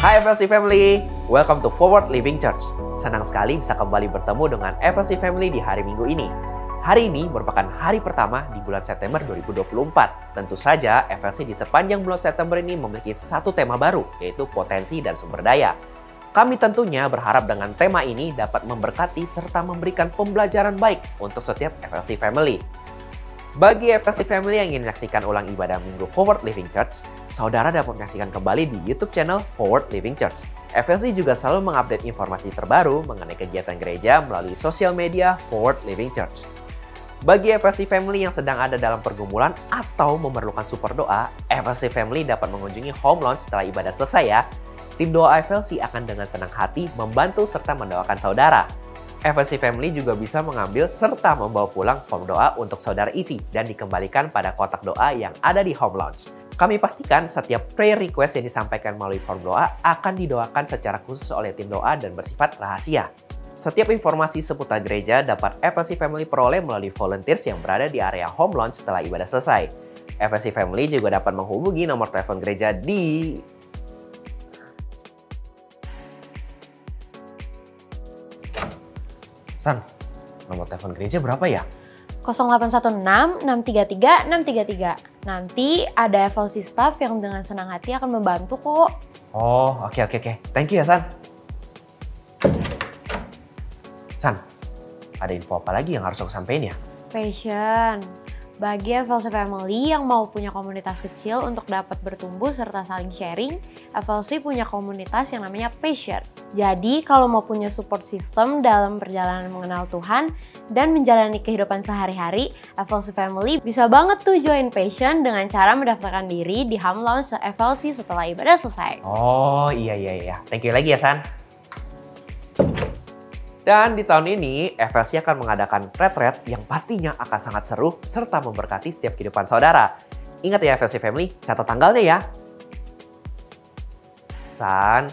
Hai FLC Family, welcome to Forward Living Church. Senang sekali bisa kembali bertemu dengan FLC Family di hari Minggu ini. Hari ini merupakan hari pertama di bulan September 2024. Tentu saja FLC di sepanjang bulan September ini memiliki satu tema baru, yaitu potensi dan sumber daya. Kami tentunya berharap dengan tema ini dapat memberkati serta memberikan pembelajaran baik untuk setiap FLC Family. Bagi FLC Family yang ingin menyaksikan ulang ibadah Minggu Forward Living Church, saudara dapat menyaksikan kembali di YouTube channel Forward Living Church. FLC juga selalu mengupdate informasi terbaru mengenai kegiatan gereja melalui sosial media Forward Living Church. Bagi FLC Family yang sedang ada dalam pergumulan atau memerlukan support doa, FLC Family dapat mengunjungi home launch setelah ibadah selesai ya. Tim doa FLC akan dengan senang hati membantu serta mendoakan saudara. FLC Family juga bisa mengambil serta membawa pulang form doa untuk saudara isi dan dikembalikan pada kotak doa yang ada di home launch. Kami pastikan setiap prayer request yang disampaikan melalui form doa akan didoakan secara khusus oleh tim doa dan bersifat rahasia. Setiap informasi seputar gereja dapat FLC Family peroleh melalui volunteers yang berada di area home launch setelah ibadah selesai. FLC Family juga dapat menghubungi nomor telepon gereja di San, nomor telepon gereja berapa ya? 0816-633-633. Nanti ada FLC staff yang dengan senang hati akan membantu kok. Oh, oke. Thank you ya, San. San, ada info apa lagi yang harus aku sampein ya? Passion. Bagi FLC Family yang mau punya komunitas kecil untuk dapat bertumbuh serta saling sharing, FLC punya komunitas yang namanya Passion. Jadi kalau mau punya support system dalam perjalanan mengenal Tuhan dan menjalani kehidupan sehari-hari, FLC Family bisa banget tuh join Passion dengan cara mendaftarkan diri di home launch FLC setelah ibadah selesai. Oh iya. Thank you lagi ya, San. Dan di tahun ini, FLC akan mengadakan retreat yang pastinya akan sangat seru serta memberkati setiap kehidupan saudara. Ingat ya FLC Family, catat tanggalnya ya. San,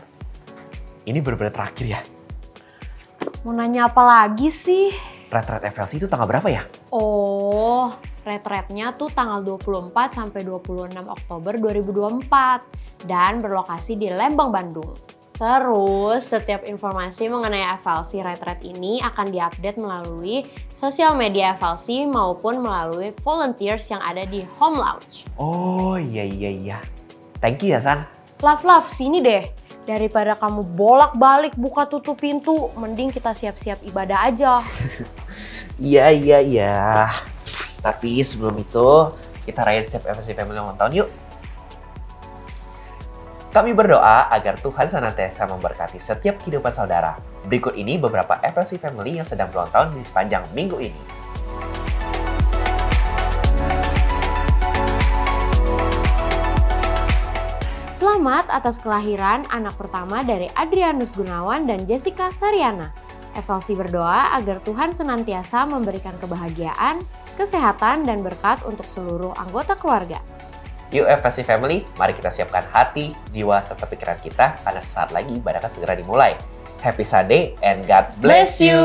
ini benar-benar terakhir ya. Mau nanya apa lagi sih? Retreat FLC itu tanggal berapa ya? Oh, retreatnya tuh tanggal 24 sampai 26 Oktober 2024 dan berlokasi di Lembang, Bandung. Terus, setiap informasi mengenai FLC Retreat ini akan diupdate melalui sosial media FLC maupun melalui volunteers yang ada di home launch. Oh iya. Thank you ya, San. Love, sini deh. Daripada kamu bolak-balik buka tutup pintu, mending kita siap-siap ibadah aja. Iya. Tapi sebelum itu, kita rayain setiap FLC Family ulang tahun yuk. Kami berdoa agar Tuhan senantiasa memberkati setiap kehidupan saudara. Berikut ini beberapa FLC Family yang sedang berulang tahun di sepanjang minggu ini. Selamat atas kelahiran anak pertama dari Adrianus Gunawan dan Jessica Sariana. FLC berdoa agar Tuhan senantiasa memberikan kebahagiaan, kesehatan, dan berkat untuk seluruh anggota keluarga. Yuk FLC Family, mari kita siapkan hati, jiwa, serta pikiran kita karena sesaat lagi ibadah akan segera dimulai. Happy Sunday and God bless you!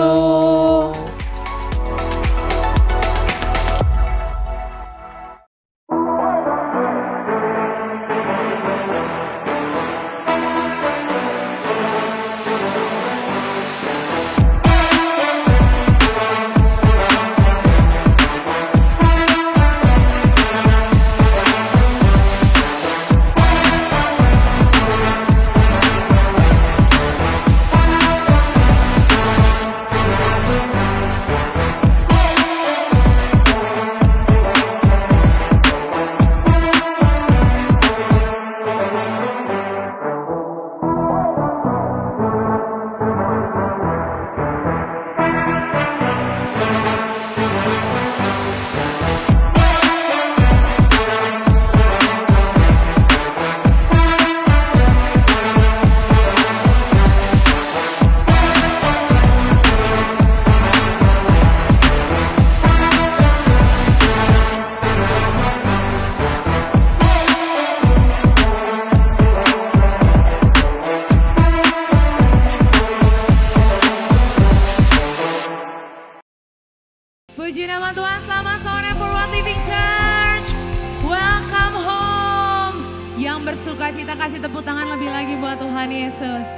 yang bersuka cita kasih tepuk tangan lebih lagi buat Tuhan Yesus.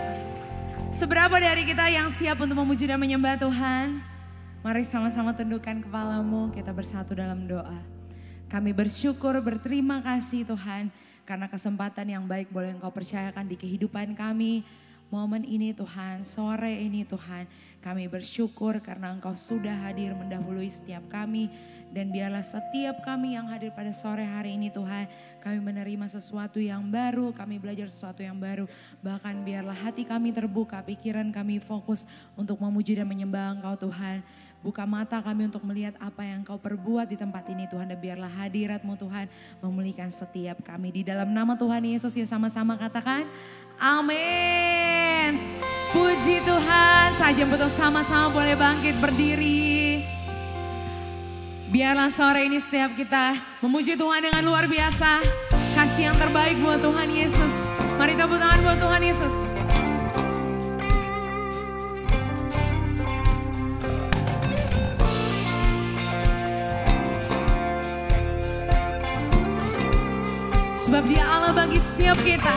Seberapa dari kita yang siap untuk memuji dan menyembah Tuhan? Mari sama-sama tundukkan kepalamu, kita bersatu dalam doa. Kami bersyukur, berterima kasih Tuhan, karena kesempatan yang baik boleh Engkau percayakan di kehidupan kami. Momen ini Tuhan, sore ini Tuhan, kami bersyukur karena Engkau sudah hadir mendahului setiap kami. Dan biarlah setiap kami yang hadir pada sore hari ini Tuhan, kami menerima sesuatu yang baru, kami belajar sesuatu yang baru. Bahkan biarlah hati kami terbuka, pikiran kami fokus untuk memuji dan menyembah Engkau Tuhan. Buka mata kami untuk melihat apa yang Engkau perbuat di tempat ini Tuhan. Dan biarlah hadirat-Mu Tuhan memulihkan setiap kami. Di dalam nama Tuhan Yesus, ya sama-sama katakan amin. Puji Tuhan, saja betul sama-sama boleh bangkit berdiri. Biarlah sore ini setiap kita memuji Tuhan dengan luar biasa. Kasih yang terbaik buat Tuhan Yesus. Mari tepuk tangan buat Tuhan Yesus. Sebab Dia Allah bagi setiap kita.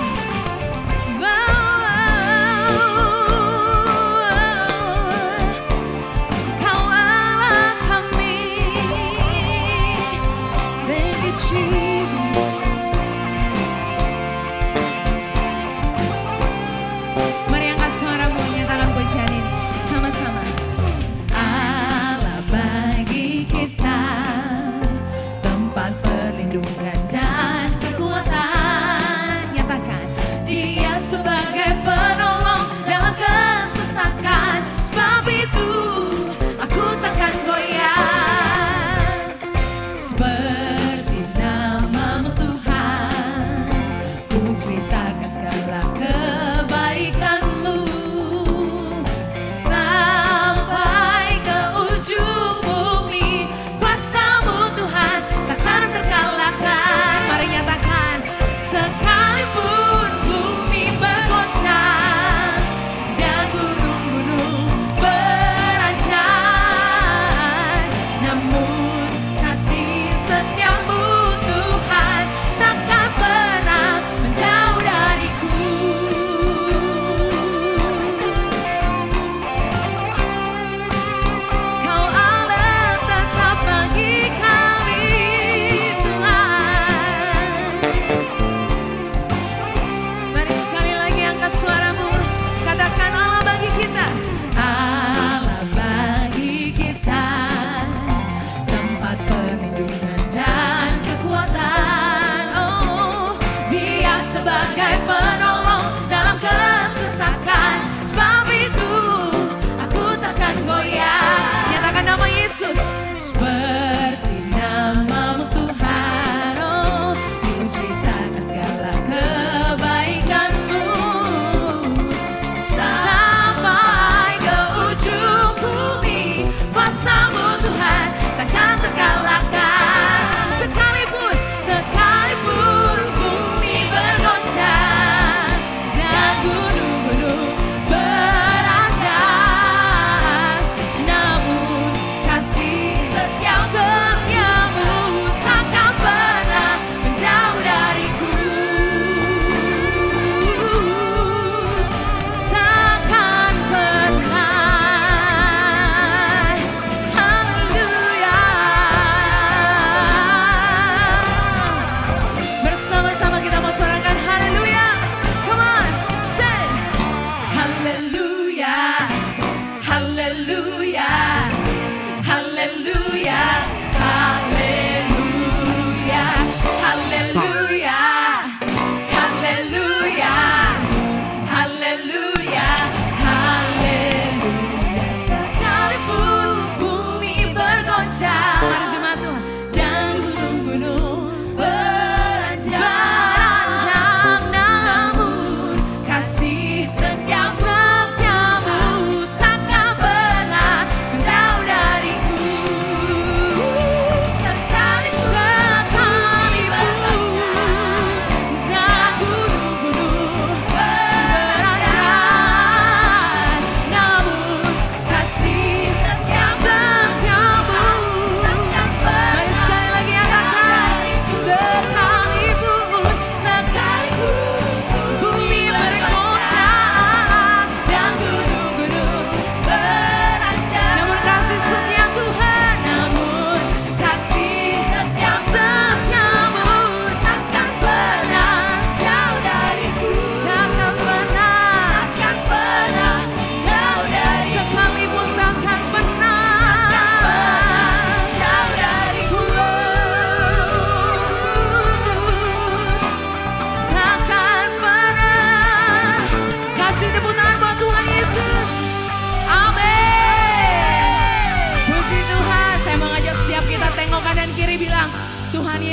Sebagai penolong dalam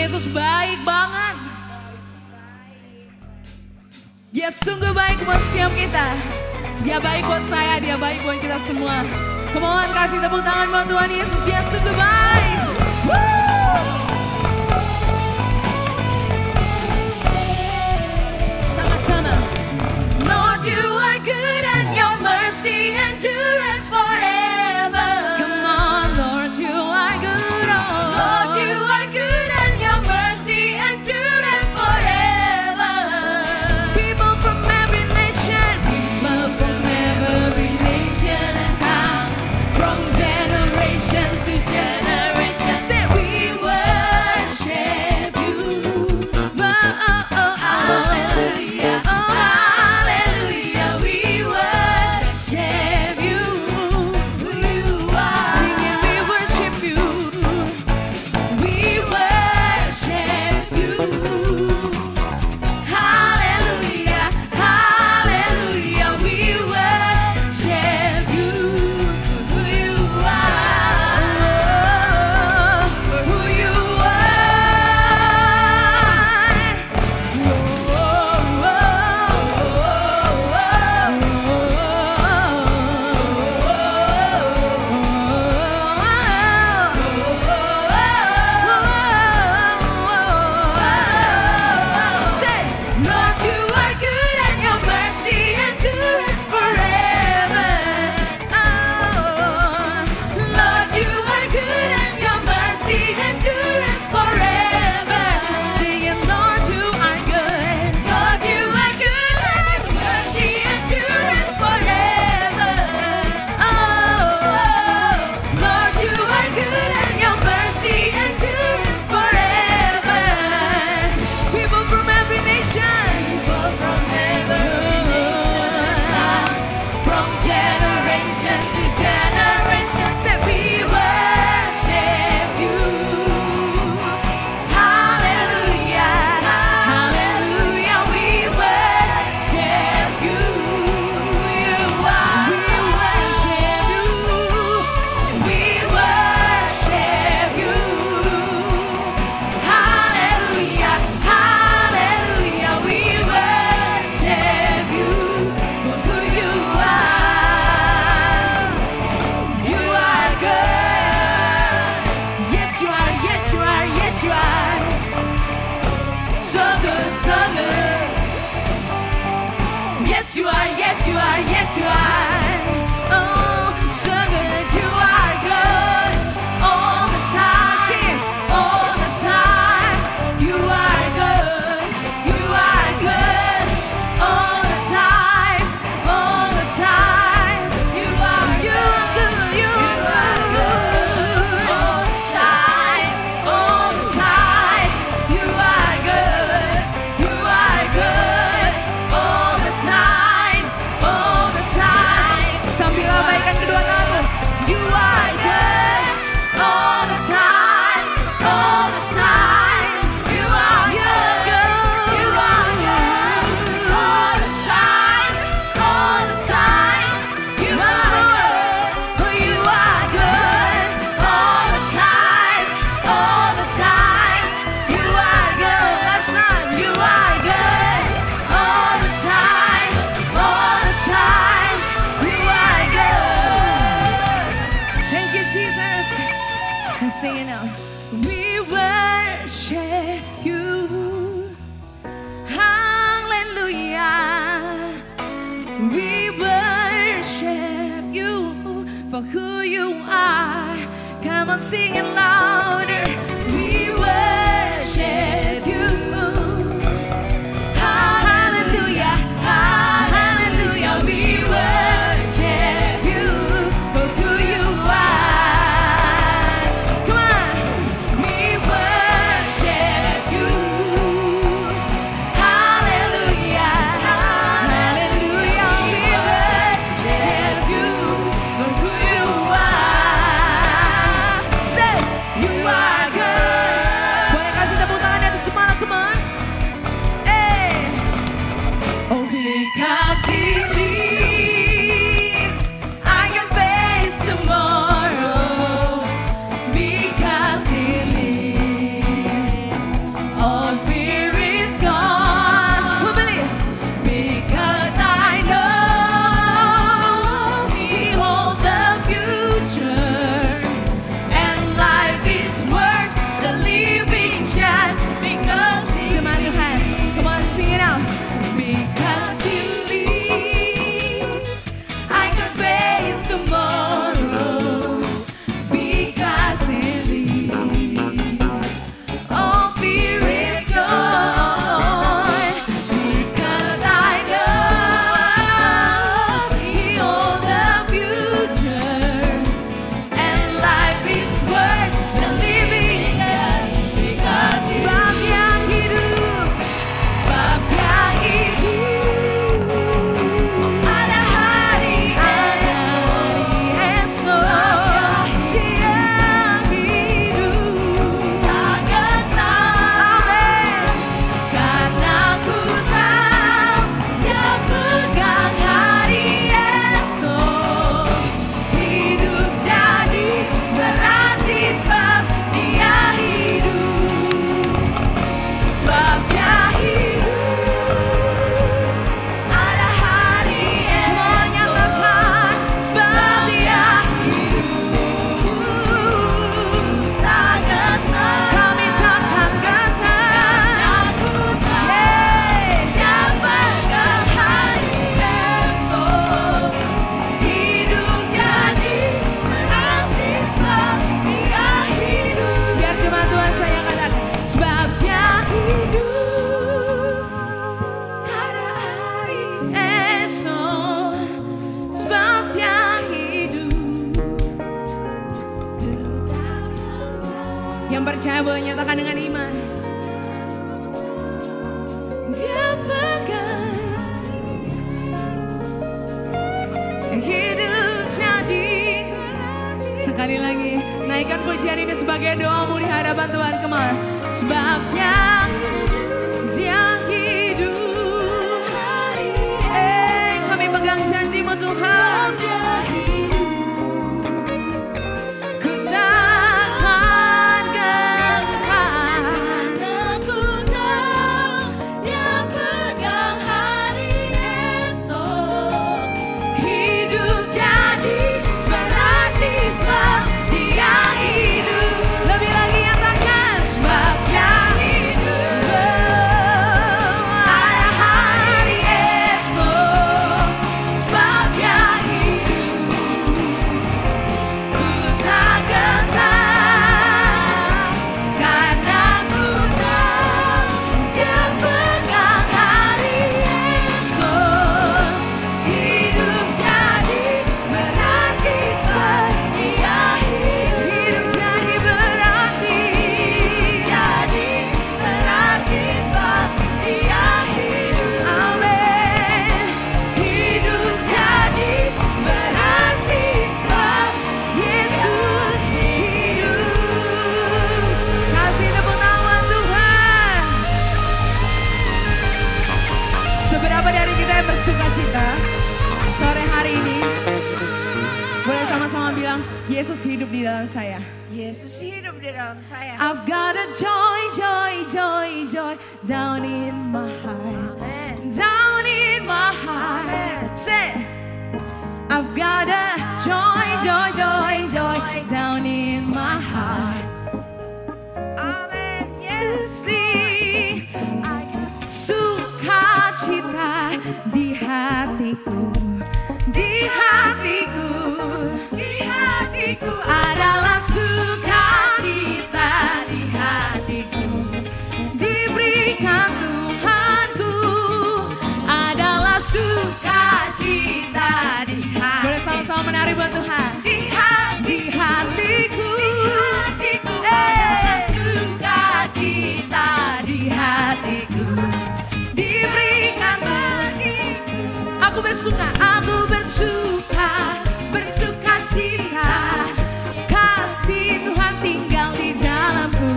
Yesus baik banget. Dia sungguh baik buat setiap kita. Dia baik buat saya, dia baik buat kita semua. Kemohon kasih tepuk tangan buat Tuhan Yesus, dia sungguh baik. Sama-sama. Lord, you are good and your mercy endures forever. Come on, Lord, you are good. Oh. Lord, you are good and your mercy endures forever. People from every nation and tongue, from generation to generation, say we worship you. Hallelujah, hallelujah, we worship you. Who you are, singing we worship you. We worship you. Hallelujah, hallelujah, we worship you. Who you are, who you Say, Lord, you are good and your mercy endures forever. Lord, you are good and your mercy endures forever. Singing, Lord, you are good. Lord, you are good and your mercy endures forever. Lord, you are good and your mercy endures forever. People from every nation, from generation to generation, say we worship you. Hallelujah, hallelujah, we worship you. You are, we worship you. We worship you. Hallelujah, hallelujah, we worship you for who you are. You are good. Yes, you are, yes, you are, yes, you are. So good, so good. Yes, you are, yes, you are, yes, you are. Oh, so good, you are good. All the time, sing it, all the time. You are good, you are good. All the time, all the time. You are good, you are good. All the time, all the time. You are good, you are good. All the time, all the time. Sambil lambaikan kedua tanganmu. You are good all the time, all the time. You are good, you are good all the time, all the time. You are good, you are good all the time, all the time. You are good, that's right. You are good all the time, all the time. You are good. Thank you, Jesus. And sing it now. We worship you. Hallelujah. We worship you for who you are. Come on, sing it louder. We worship you. Hallelujah, hallelujah. We worship you for who you are. Come on, we worship you. Hallelujah, hallelujah. We worship you for who you are. Say, you are Dia pegang hidup jadi. Sekali lagi, naikkan pujian ini sebagai doamu di hadapan Tuhan. Kemar, sebab dia hidup. Kami pegang janji-Mu Tuhan. Ku takkan gentar. Aku tahu Dia pegang hari esok. Hidup jadi berarti sebab Dia hidup. Lebih lagi nyatakan, sebab Dia hidup. Ada hari esok, sebab Dia hidup. Ku tak gentar, karena ku tahu Dia pegang hari esok. Hidup jadi berarti sebab Dia hidup. Hidup jadi berarti sebab Dia hidup. Amin. Hidup jadi berarti sebab Yesus hidup. Kasih tepuk tangan Tuhan. Seberapa dari kita yang bersuka cita sore hari ini? Boleh sama-sama bilang, Yesus hidup di dalam saya. Yesus hidup di dalam saya. I've got a joy, joy, joy, joy down in my heart. Down in my heart. Say, I've got a joy, joy, joy, joy down in my heart. Amin. See, sukacita di hatiku, di hatiku, di hatiku adalah sukacita di hatiku. Diberikan Tuhanku adalah sukacita di hatiku. Boleh sama-sama menari buat Tuhan. Di hatiku, adalah sukacita di hatiku. Diberikan bagiku. Aku bersuka, bersuka cita. Kasih Tuhan tinggal di dalamku.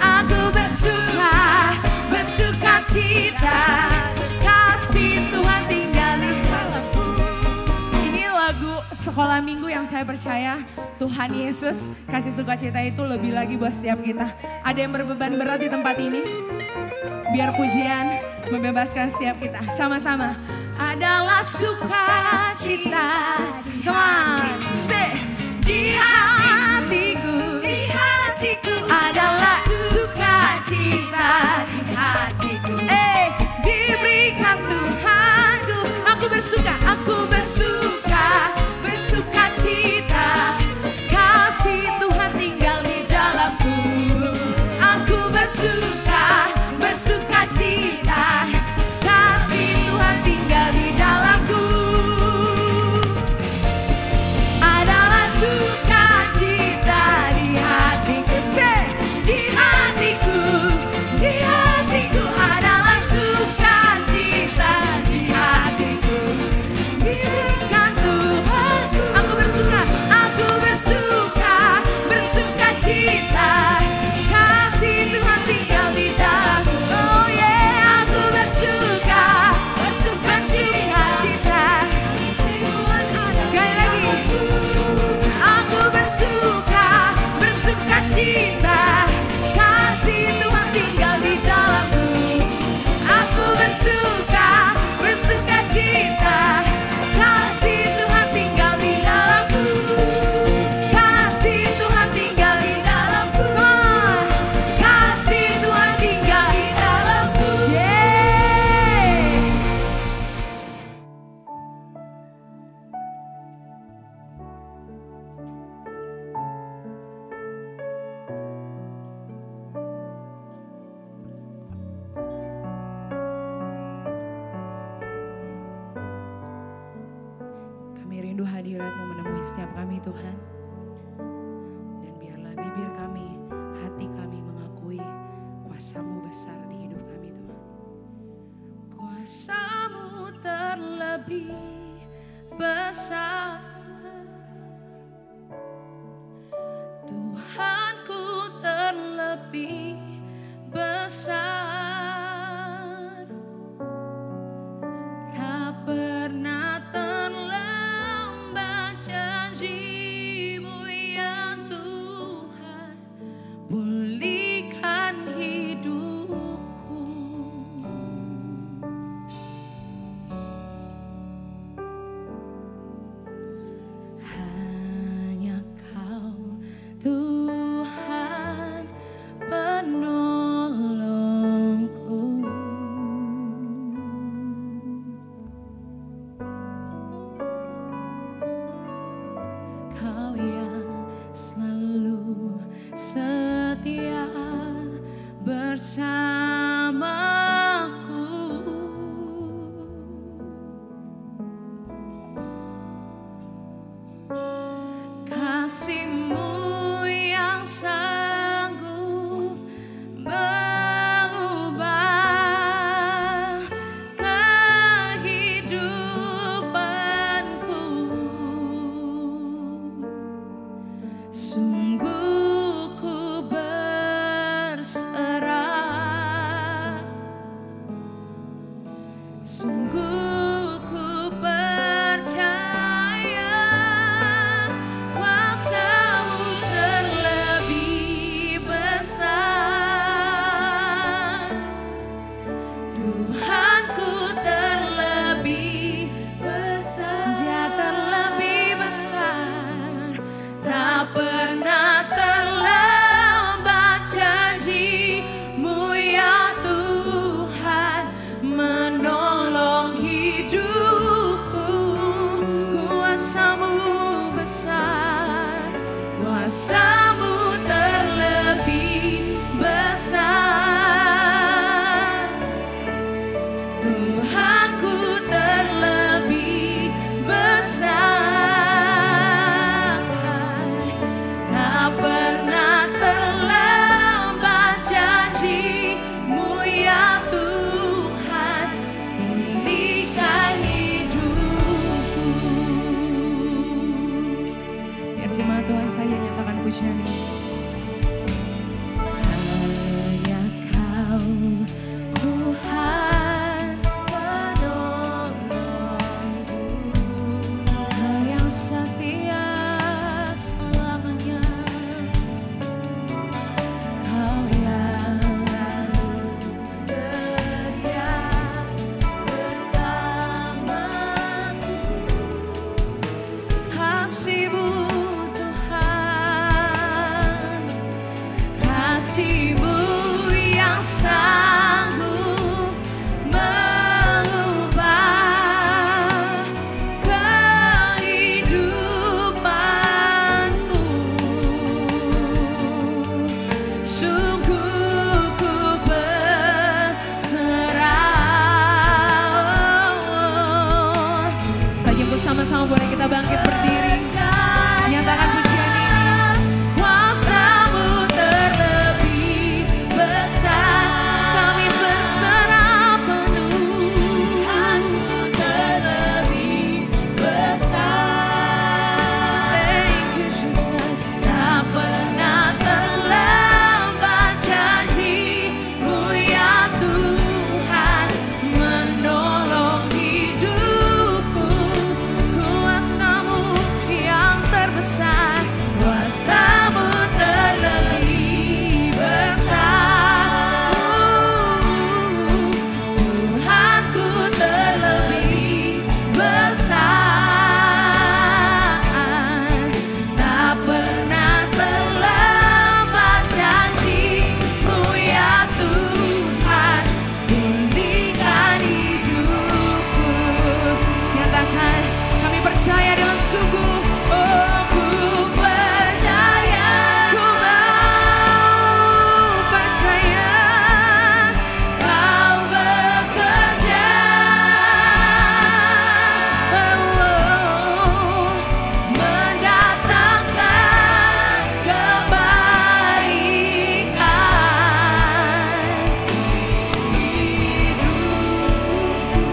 Aku bersuka cita. Kasih Tuhan tinggal di dalamku. Ini lagu sekolah minggu yang saya percaya Tuhan Yesus kasih sukacita itu lebih lagi buat setiap kita. Ada yang berbeban berat di tempat ini? Biar pujian membebaskan setiap kita. Sama-sama. Adalah sukacita. Come on, say. Di hatiku, adalah sukacita di hatiku. Diberikan Tuhanku. Aku bersuka cita. Kasih Tuhan tinggal di dalamku. Aku bersuka cita. Kasih Tuhan tinggal di dalamku. Adalah sukacita di hatiku. Say, di hatiku adalah sukacita di hatiku. Diberikan Tuhanku. Aku bersuka cita. Kasih Tuhan tinggal di dalamku. Oh yeah, aku bersuka cita. Sekali lagi. Aku bersuka cita. Kasih Tuhan tinggal di dalamku. Aku bersuka cita. Kasih Tuhan tinggal di dalamku. Kasih Tuhan tinggal di dalamku. Kasih Tuhan tinggal di dalamku. Yeah. Kami rindu hadirat-Mu menemui setiap kami Tuhan. Dan biarlah bibir kami, hati kami mengakui kuasa-Mu besar di hidup kami Tuhan. kuasamu terlebih besar. Tuhanku terlebih besar. Tak pernah terlambat janji-Mu ya Tuhan, pulihkan hidupku. Hanya Kau Tuhan penolongku. Kau yang selalu setia bersamaku. Kasih-Mu yang sanggup mengubah kehidupanku. Sungguh ku berserah, sungguh ku percaya kuasa-Mu terlebih besar. Tuhanku terlebih besar, Dia terlebih besar. Tak pernah terlambat janji-Mu ya Tuhan, menolong hidupku. Kuasa-Mu besar, kuasa-Mu terlebih besar. Tuhanku terlebih besar. Tak pernah terlambat janji-Mu ya Tuhan, pulihkan hidupku. Biar jemaat Tuhan saya nyatakan pujian ini. Hanya Kau Tuhan penolongku. Kau yang setia selamanya. Kau yang selalu setia bersamaku. Kasih-Mu Tuhan, kasih-Mu yang sanggup mengubah kehidupanku. Sungguh ku berserah. Saja bersama-sama boleh kita bangkit berdiri, nyatakan pujian ini. Kuasa-Mu terlebih besar, kami berserah penuh. Tuhanku terlebih besar. Thank you Jesus. Tak pernah terlambat janji-Mu ya Tuhan, menolong hidupku. Kuasa-Mu yang terbesar, kuasa-Mu terlebih besar. Tuhanku terlebih besar. Tak pernah terlambat janji-Mu ya Tuhan, pulihkan hidupku. Nyatakan, kami percaya dengan sungguh. Oh, ku percaya, ku mau percaya, Kau bekerja. Mendatangkan kebaikan hidupku.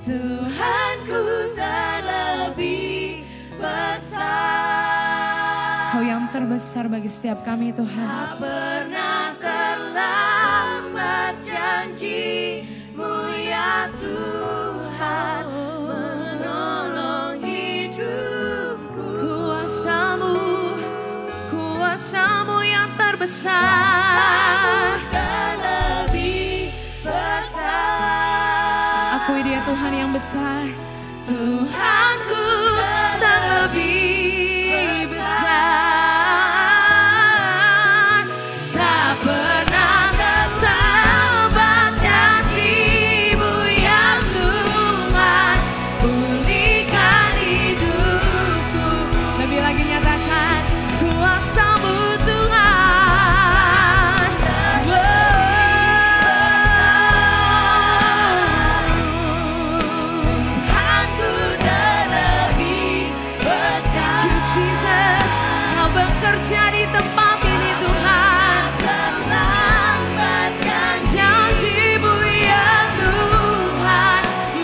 Tuhanku terlebih besar. Kau yang terbesar bagi setiap kami Tuhan. Tak pernah terlambat janji-Mu ya Tuhan, menolong hidupku. Kuasa-Mu yang terbesar, terlebih besar. Akui Dia Tuhan yang besar. Tuhanku terlebih besar. Tak pernah terlambat janji-Mu ya Tuhan, pulihkan hidupku. Lebih lagi nyatakan kuasa-Mu Tuhan. Tuhanku terlebih besar. Thank you Jesus, Kau bekerja di tempat ini Tuhan. Terlambat janji-Mu ya Tuhan,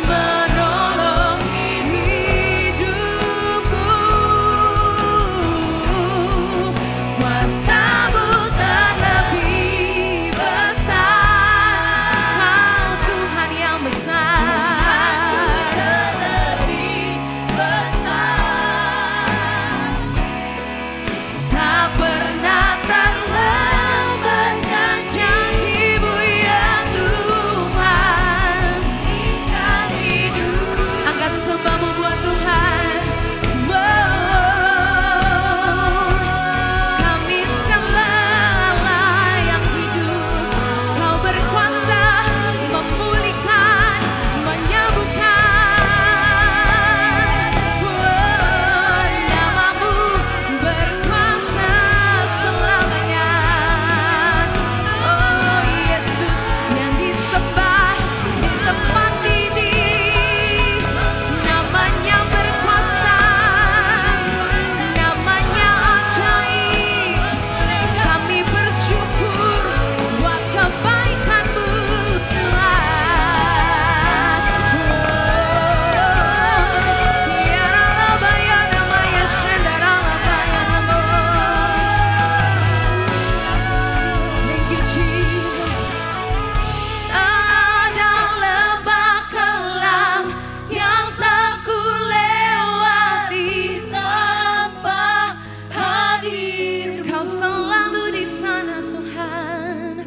menolong hidupku. Kuasa-Mu terlebih besar. Kau Tuhan yang besar. Terlebih besar. Tak pernah terlambat janji-Mu ya Tuhan, pulihkan hidup. Angkat sembahmu buat Tuhan. Kami sembah yang hidup. Kau berkuasa memulihkan, menyembuhkan. Nama-Mu berkuasa selamanya. Oh Yesus yang disembah di tempat ini, namanya berkuasa, namanya ajaib. Kami bersyukur buat kebaikan-Mu Tuhan. Ya Rabba ya nama ya Shendara Rabba ya nama. Thank you Jesus. Tak ada lembah kelam yang tak ku lewati tanpa hadir. Kau selalu di sana Tuhan.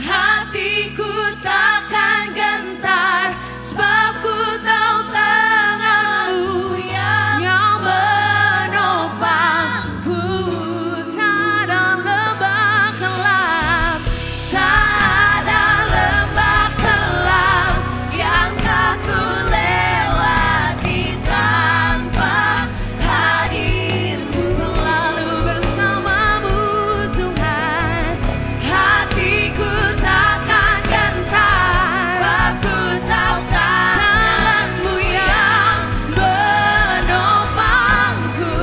Hatiku takkan gentar, sebab ku tahu tangan-Mu yang menopangku. Tak ada lembah kelam, tak ada lembah kelam yang tak ku lewati tanpa hadir-Mu. Selalu bersama-Mu Tuhan. Hatiku takkan gentar, sebab ku tahu tangan-Mu yang menopangku.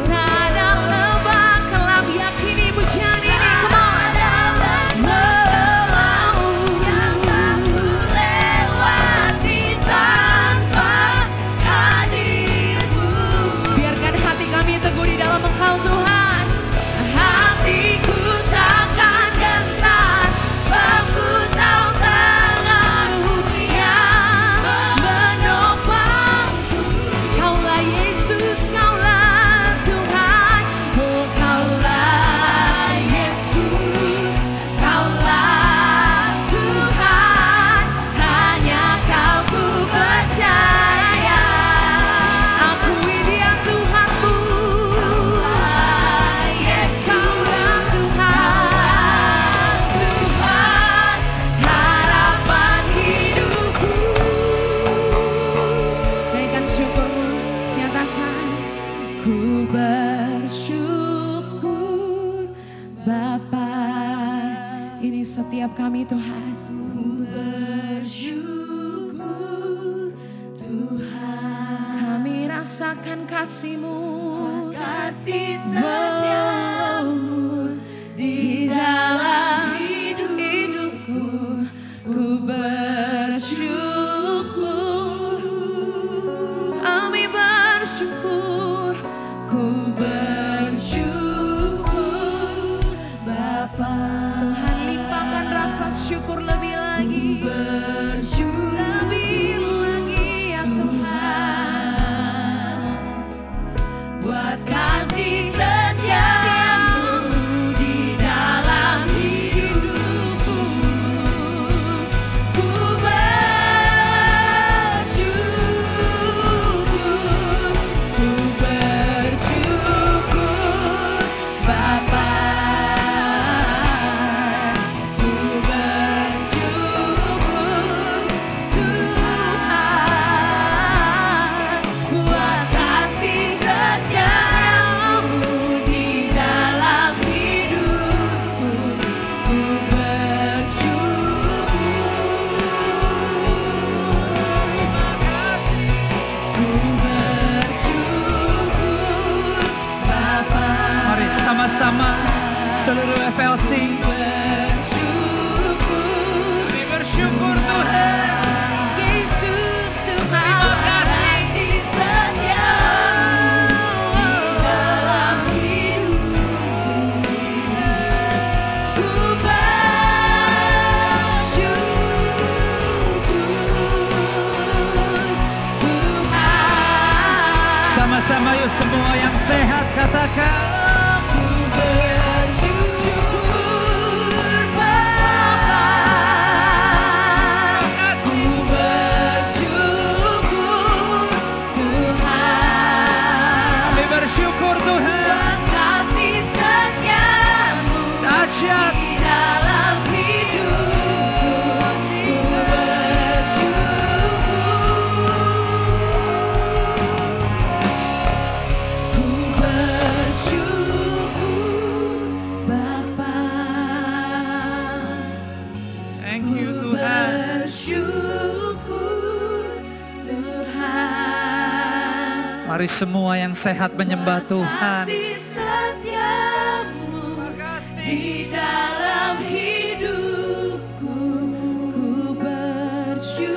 Tak ada lembah kelam, yakini pujian ini. Come on. Lembah-Mu yang tak ku lewati tanpa hadir-Mu. Biarkan hati kami teguh di dalam Engkau Tuhan. Hatiku takkan gentar, sebab ku tahu tangan-Mu yang menopangku. Kaulah Yesus, Kaulah Tuhan. Oh Kaulah Yesus, Kaulah Tuhan. Hanya Kau ku percaya. Akui Dia Tuhan-Mu. Kaulah Yesus, Kaulah Tuhan. Tuhan, harapan hidupku. Naikkan syukur-Mu, nyatakan ku bersyukur Bapa. Ini setiap kami Tuhan. Ku bersyukur Tuhan. Kami rasakan kasih-Mu, kasih setiamu di dalam hidupku. Ku bersyukur seluruh FLC. Kami bersyukur Tuhan. Yesus, Terima kasih. Sama-sama yuk semua yang sehat katakan. Bersyukur Tuhan, kasih setiamu dahsyat. di dalam hidupku, ku bersyukur Bapa. Thank you Tuhan. Bersyukur Tuhan. Mari semua yang sehat menyembah Tuhan. Kasih setiamu di dalam hidupku, ku bersyukur.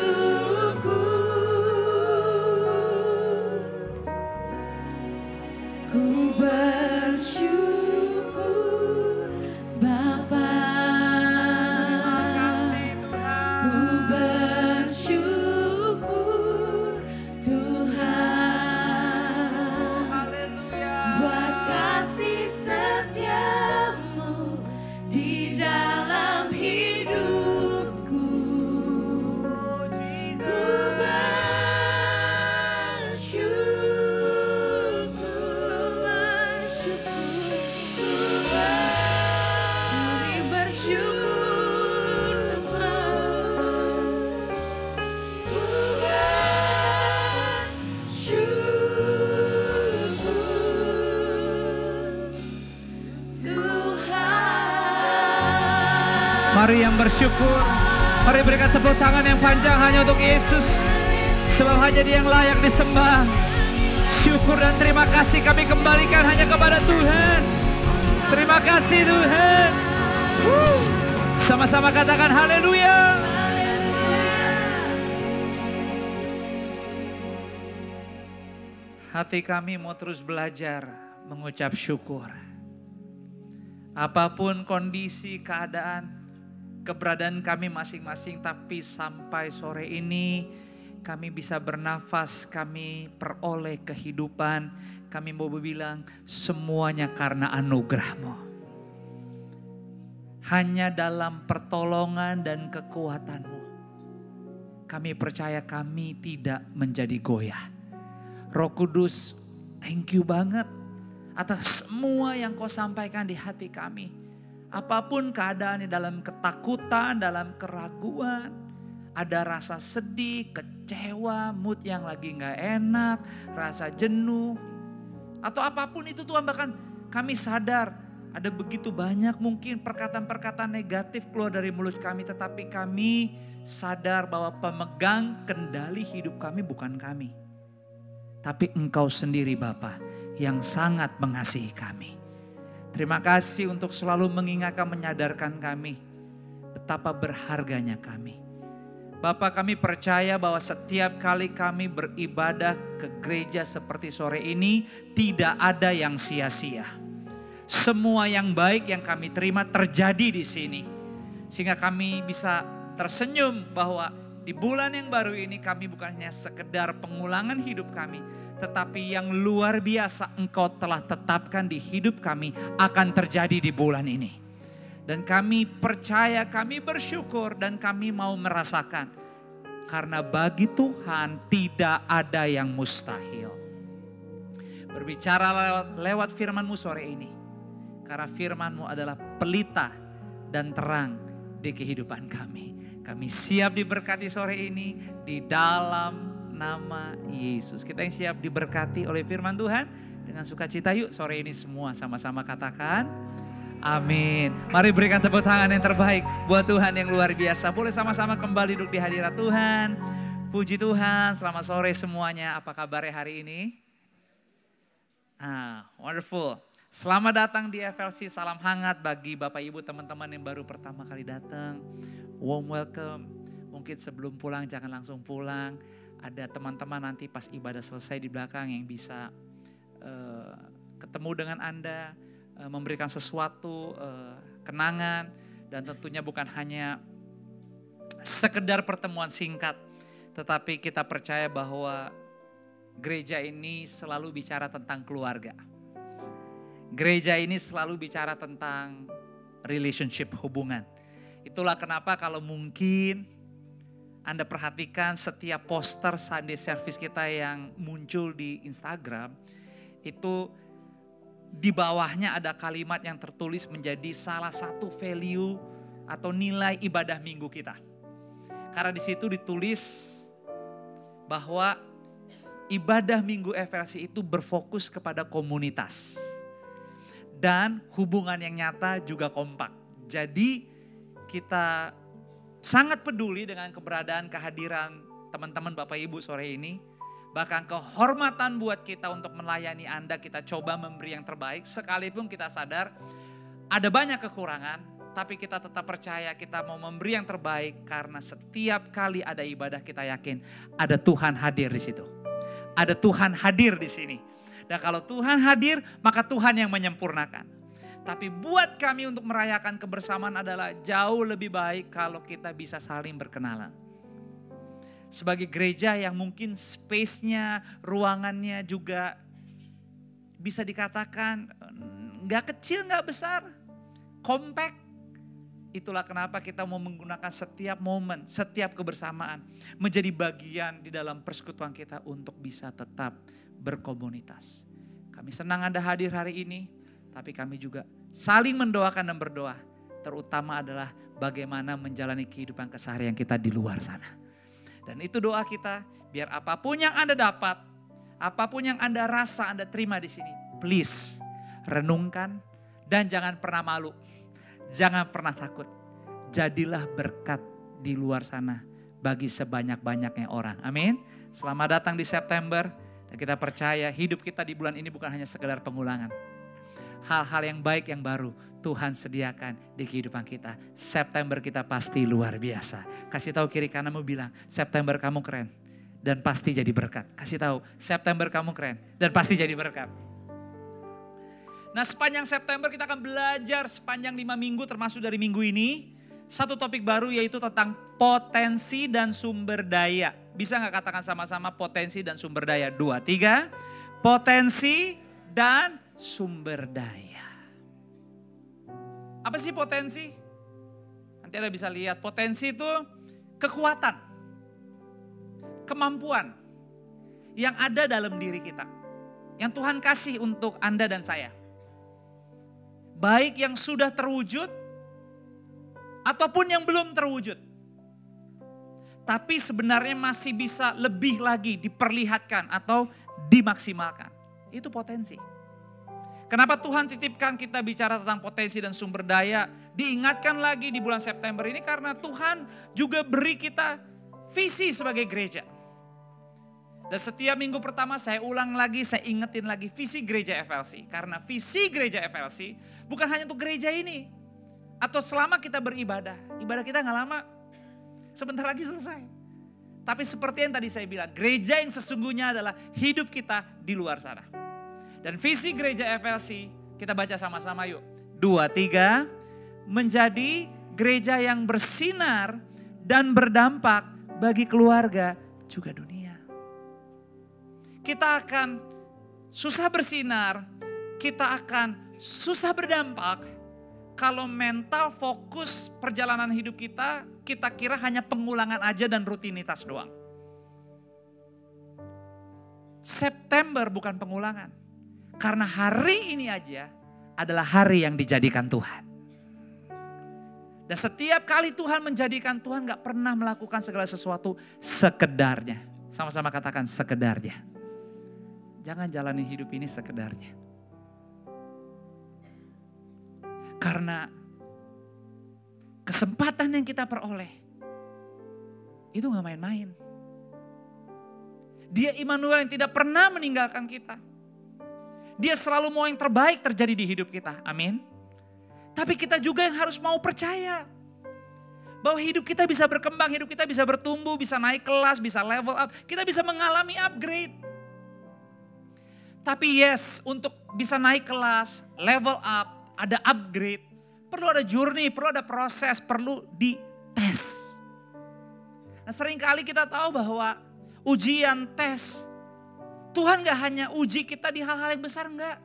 Ku bersyukur Bapa. Ku bersyukur Tuhan. Buat kasih setiamu di dalam hidupku, ku bersyukur, kami bersyukur Tuhan, ku Mari yang bersyukur, mari berikan tepuk tangan yang panjang hanya untuk Yesus. Sebab hanya Dia yang layak disembah. Syukur dan terima kasih kami kembalikan hanya kepada Tuhan. Terima kasih Tuhan. Sama-sama katakan haleluya. Hati kami mau terus belajar mengucap syukur. Apapun kondisi, keadaan, keberadaan kami masing-masing, tapi sampai sore ini kami bisa bernafas, kami peroleh kehidupan. Kami mau bilang semuanya karena anugerah-Mu. Hanya dalam pertolongan dan kekuatan-Mu. Kami percaya kami tidak menjadi goyah. Roh Kudus, thank you banget atas semua yang Kau sampaikan di hati kami. Apapun keadaannya, dalam ketakutan, dalam keraguan, ada rasa sedih, kecewa, mood yang lagi gak enak, rasa jenuh, atau apapun itu Tuhan, bahkan kami sadar ada begitu banyak mungkin perkataan-perkataan negatif keluar dari mulut kami, tetapi kami sadar bahwa pemegang kendali hidup kami bukan kami. Tapi Engkau sendiri Bapa yang sangat mengasihi kami. Terima kasih untuk selalu mengingatkan, menyadarkan kami betapa berharganya kami. Bapa, kami percaya bahwa setiap kali kami beribadah ke gereja seperti sore ini tidak ada yang sia-sia. Semua yang baik yang kami terima terjadi di sini. Sehingga kami bisa tersenyum bahwa di bulan yang baru ini kami bukan hanya sekedar pengulangan hidup kami, tetapi yang luar biasa Engkau telah tetapkan di hidup kami akan terjadi di bulan ini. Dan kami percaya, kami bersyukur dan kami mau merasakan. Karena bagi Tuhan tidak ada yang mustahil. Berbicara lewat firman-Mu sore ini. Karena firman-Mu adalah pelita dan terang di kehidupan kami. Kami siap diberkati sore ini di dalam nama Yesus. Kita yang siap diberkati oleh firman Tuhan dengan sukacita, yuk sore ini semua sama-sama katakan amin. Mari berikan tepuk tangan yang terbaik buat Tuhan yang luar biasa. Boleh sama-sama kembali duduk di hadirat Tuhan. Puji Tuhan, selamat sore semuanya. Apa kabarnya hari ini? Wonderful. Selamat datang di FLC, salam hangat bagi Bapak Ibu teman-teman yang baru pertama kali datang. Warm welcome, mungkin sebelum pulang jangan langsung pulang. Ada teman-teman nanti pas ibadah selesai di belakang yang bisa ketemu dengan Anda, memberikan sesuatu, kenangan. Dan tentunya bukan hanya sekedar pertemuan singkat, tetapi kita percaya bahwa gereja ini selalu bicara tentang keluarga. Gereja ini selalu bicara tentang relationship, hubungan. Itulah kenapa kalau mungkin Anda perhatikan setiap poster Sunday service kita yang muncul di Instagram, itu di bawahnya ada kalimat yang tertulis menjadi salah satu value atau nilai ibadah minggu kita. Karena di situ ditulis bahwa ibadah minggu FLC itu berfokus kepada komunitas. Dan hubungan yang nyata juga kompak. Jadi kita sangat peduli dengan keberadaan, kehadiran teman-teman Bapak Ibu sore ini. Bahkan kehormatan buat kita untuk melayani Anda, kita coba memberi yang terbaik. Sekalipun kita sadar ada banyak kekurangan, tapi kita tetap percaya kita mau memberi yang terbaik. Karena setiap kali ada ibadah kita yakin ada Tuhan hadir di situ. Ada Tuhan hadir di sini. Dan kalau Tuhan hadir, maka Tuhan yang menyempurnakan. Tapi buat kami untuk merayakan kebersamaan adalah jauh lebih baik kalau kita bisa saling berkenalan. Sebagai gereja yang mungkin space-nya, ruangannya juga bisa dikatakan gak kecil, gak besar, compact. Itulah kenapa kita mau menggunakan setiap momen, setiap kebersamaan menjadi bagian di dalam persekutuan kita untuk bisa tetap berkomunitas. Kami senang Anda hadir hari ini, tapi kami juga saling mendoakan dan berdoa. Terutama adalah bagaimana menjalani kehidupan keseharian kita di luar sana. Dan itu doa kita, biar apapun yang Anda dapat, apapun yang Anda rasa, Anda terima di sini. Please, renungkan dan jangan pernah malu. Jangan pernah takut. Jadilah berkat di luar sana bagi sebanyak-banyaknya orang. Amin. Selamat datang di September. Dan kita percaya hidup kita di bulan ini bukan hanya sekedar pengulangan. Hal-hal yang baik yang baru Tuhan sediakan di kehidupan kita. September kita pasti luar biasa. Kasih tahu kiri kananmu, bilang September kamu keren dan pasti jadi berkat. Kasih tahu September kamu keren dan pasti jadi berkat. Nah, sepanjang September kita akan belajar sepanjang 5 minggu termasuk dari minggu ini. Satu topik baru yaitu tentang potensi dan sumber daya. Bisa gak katakan sama-sama potensi dan sumber daya? 2, 3. Potensi dan sumber daya. Apa sih potensi? Nanti Anda bisa lihat potensi itu kekuatan, kemampuan yang ada dalam diri kita. Yang Tuhan kasih untuk Anda dan saya. Baik yang sudah terwujud ataupun yang belum terwujud. Tapi sebenarnya masih bisa lebih lagi diperlihatkan atau dimaksimalkan. Itu potensi. Kenapa Tuhan titipkan kita bicara tentang potensi dan sumber daya? Diingatkan lagi di bulan September ini karena Tuhan juga beri kita visi sebagai gereja. Dan setiap minggu pertama saya ulang lagi, saya ingetin lagi visi gereja FLC. Karena visi gereja FLC bukan hanya untuk gereja ini. Atau selama kita beribadah. Ibadah kita gak lama. Sebentar lagi selesai. Tapi seperti yang tadi saya bilang, gereja yang sesungguhnya adalah hidup kita di luar sana. Dan visi gereja FLC, kita baca sama-sama yuk. 2, 3, menjadi gereja yang bersinar dan berdampak bagi keluarga juga dunia. Kita akan susah bersinar, kita akan susah berdampak kalau mental fokus perjalanan hidup kita kira hanya pengulangan aja dan rutinitas doang. September bukan pengulangan. Karena hari ini aja adalah hari yang dijadikan Tuhan. Dan setiap kali Tuhan menjadikan, Tuhan gak pernah melakukan segala sesuatu sekedarnya. Sama-sama katakan sekedarnya. Jangan jalani hidup ini sekedarnya. Karena kesempatan yang kita peroleh itu gak main-main. Dia Immanuel yang tidak pernah meninggalkan kita. Dia selalu mau yang terbaik terjadi di hidup kita. Amin. Tapi kita juga yang harus mau percaya. Bahwa hidup kita bisa berkembang, hidup kita bisa bertumbuh, bisa naik kelas, bisa level up. Kita bisa mengalami upgrade. Tapi yes, untuk bisa naik kelas, level up, ada upgrade. Perlu ada journey, perlu ada proses, perlu dites. Nah seringkali kita tahu bahwa ujian, tes, Tuhan gak hanya uji kita di hal-hal yang besar, enggak.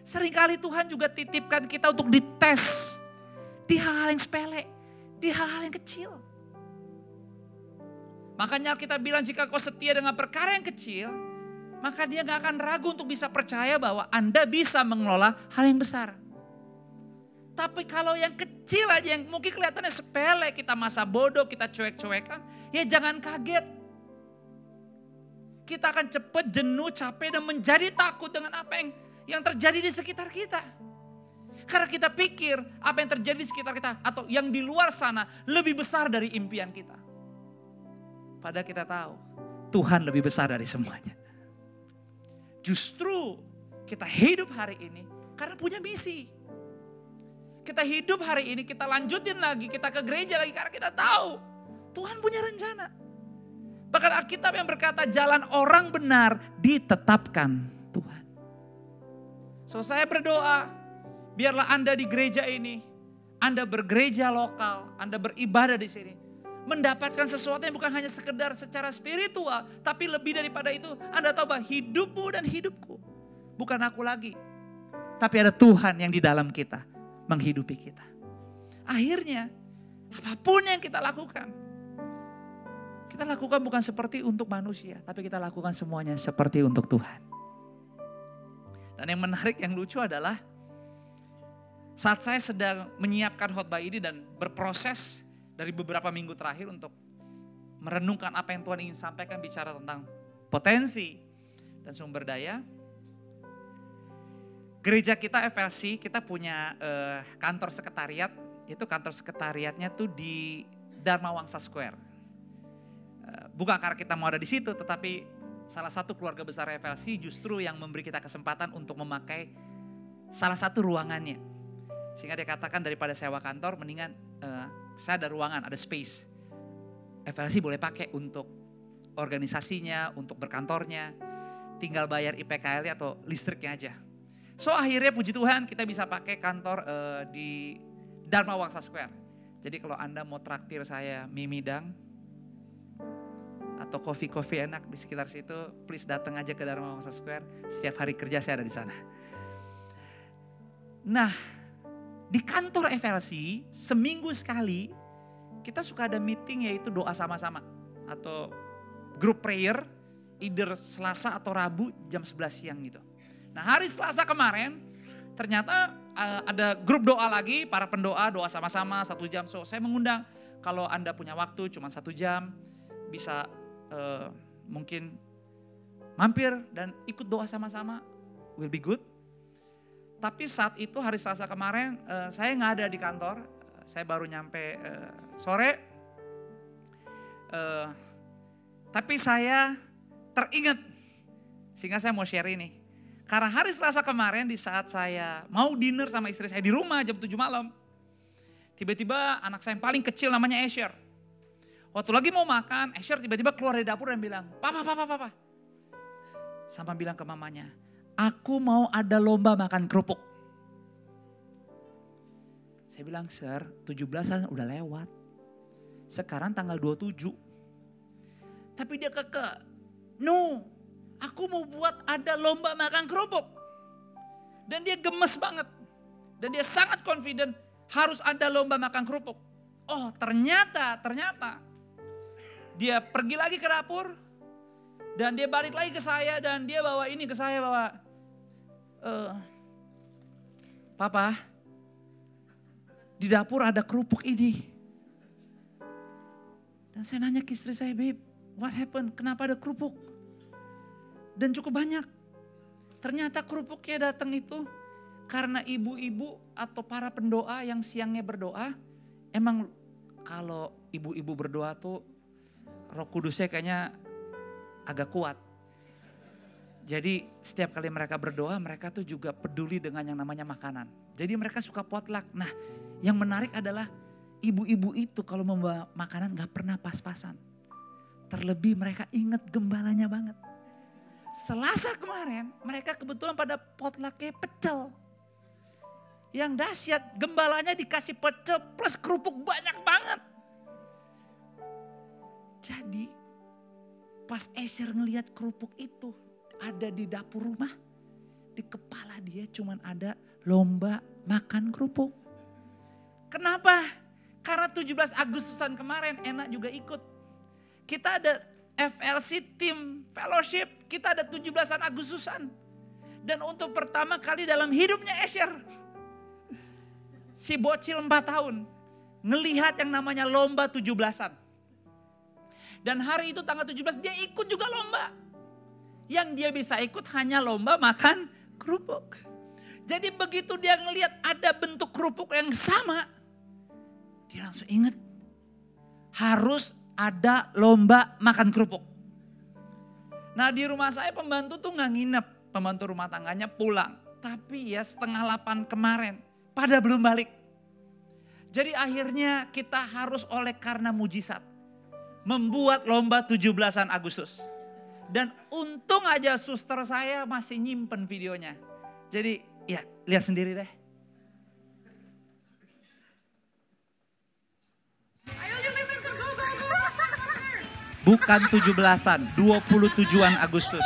Seringkali Tuhan juga titipkan kita untuk dites di hal-hal yang sepele, di hal-hal yang kecil. Makanya kita bilang jika kau setia dengan perkara yang kecil, maka dia gak akan ragu untuk bisa percaya bahwa Anda bisa mengelola hal yang besar. Tapi kalau yang kecil aja yang mungkin kelihatannya sepele, kita masa bodoh, kita cuek-cuekan, ya jangan kaget. Kita akan cepat jenuh, capek dan menjadi takut dengan apa yang terjadi di sekitar kita. Karena kita pikir apa yang terjadi di sekitar kita atau yang di luar sana lebih besar dari impian kita. Padahal kita tahu Tuhan lebih besar dari semuanya. Justru kita hidup hari ini karena punya misi. Kita hidup hari ini, kita lanjutin lagi, kita ke gereja lagi karena kita tahu Tuhan punya rencana. Bahkan Alkitab yang berkata jalan orang benar ditetapkan Tuhan. So saya berdoa, biarlah Anda di gereja ini, Anda bergereja lokal, Anda beribadah di sini. Mendapatkan sesuatu yang bukan hanya sekedar secara spiritual, tapi lebih daripada itu, Anda tahu bahwa hidupmu dan hidupku bukan aku lagi. Tapi ada Tuhan yang di dalam kita, menghidupi kita. Akhirnya, apapun yang kita lakukan bukan seperti untuk manusia, tapi kita lakukan semuanya seperti untuk Tuhan. Dan yang menarik, yang lucu adalah saat saya sedang menyiapkan khotbah ini dan berproses dari beberapa minggu terakhir untuk merenungkan apa yang Tuhan ingin sampaikan, bicara tentang potensi dan sumber daya. Gereja kita FLC, kita punya kantor sekretariat, itu kantor sekretariatnya tuh di Dharma Wangsa Square. Bukan karena kita mau ada di situ, tetapi salah satu keluarga besar FLC justru yang memberi kita kesempatan untuk memakai salah satu ruangannya. Sehingga dia katakan daripada sewa kantor, mendingan saya ada ruangan, ada space. FLC boleh pakai untuk organisasinya, untuk berkantornya, tinggal bayar IPKL atau listriknya aja. So akhirnya puji Tuhan kita bisa pakai kantor di Dharma Wangsa Square. Jadi kalau Anda mau traktir saya mie midang, atau kopi-kopi enak di sekitar situ, please datang aja ke Dharma Wangsa Square. Setiap hari kerja saya ada di sana. Nah, di kantor FLC seminggu sekali kita suka ada meeting, yaitu doa sama-sama atau group prayer, either Selasa atau Rabu jam 11 siang gitu. Nah, hari Selasa kemarin ternyata ada grup doa lagi, para pendoa doa sama-sama 1 jam. So saya mengundang, kalau Anda punya waktu cuma 1 jam, bisa mungkin mampir dan ikut doa sama-sama, will be good. Tapi saat itu hari Selasa kemarin saya nggak ada di kantor, saya baru nyampe sore. Tapi saya teringat, sehingga saya mau share ini. Karena hari Selasa kemarin di saat saya mau dinner sama istri saya di rumah jam 7 malam. Tiba-tiba anak saya yang paling kecil namanya Asher. Waktu lagi mau makan, Asher tiba-tiba keluar dari dapur dan bilang, Papa. Sama bilang ke mamanya, aku mau ada lomba makan kerupuk. Saya bilang, Sir, 17-an udah lewat. Sekarang tanggal 27. Tapi dia kekeh, no, aku mau buat ada lomba makan kerupuk. Dan dia gemes banget. Dan dia sangat confident harus ada lomba makan kerupuk. Oh ternyata dia pergi lagi ke dapur. Dan dia balik lagi ke saya dan dia bawa ini ke saya, bawa Papa, di dapur ada kerupuk ini. Dan saya nanya ke istri saya, Babe, what happened? Kenapa ada kerupuk? Dan cukup banyak. Ternyata kerupuknya datang itu karena ibu-ibu atau para pendoa yang siangnya berdoa. Emang kalau ibu-ibu berdoa tuh Roh Kudusnya kayaknya agak kuat. Jadi setiap kali mereka berdoa, mereka tuh juga peduli dengan yang namanya makanan. Jadi mereka suka potluck. Nah, yang menarik adalah ibu-ibu itu kalau membawa makanan gak pernah pas-pasan. Terlebih mereka ingat gembalanya banget. Selasa kemarin mereka kebetulan pada potlucknya pecel. Yang dahsyat gembalanya dikasih pecel plus kerupuk banyak banget. Jadi pas Asher ngelihat kerupuk itu ada di dapur rumah, di kepala dia cuman ada lomba makan kerupuk. Kenapa? Karena 17 Agustusan kemarin enak juga ikut. Kita ada FLC Team Fellowship, kita ada 17-an Agustusan. Dan untuk pertama kali dalam hidupnya Asher, si bocil 4 tahun, ngelihat yang namanya lomba 17-an. Dan hari itu tanggal 17 dia ikut juga lomba. Yang dia bisa ikut hanya lomba makan kerupuk. Jadi begitu dia ngelihat ada bentuk kerupuk yang sama, dia langsung ingat harus ada lomba makan kerupuk. Nah di rumah saya pembantu tuh gak nginep, pembantu rumah tangganya pulang. Tapi ya 7:30 kemarin pada belum balik. Jadi akhirnya kita harus oleh karena mujizat membuat lomba 17-an Agustus. Dan untung aja suster saya masih nyimpen videonya. Jadi ya lihat sendiri deh. Bukan 17-an, 27-an Agustus.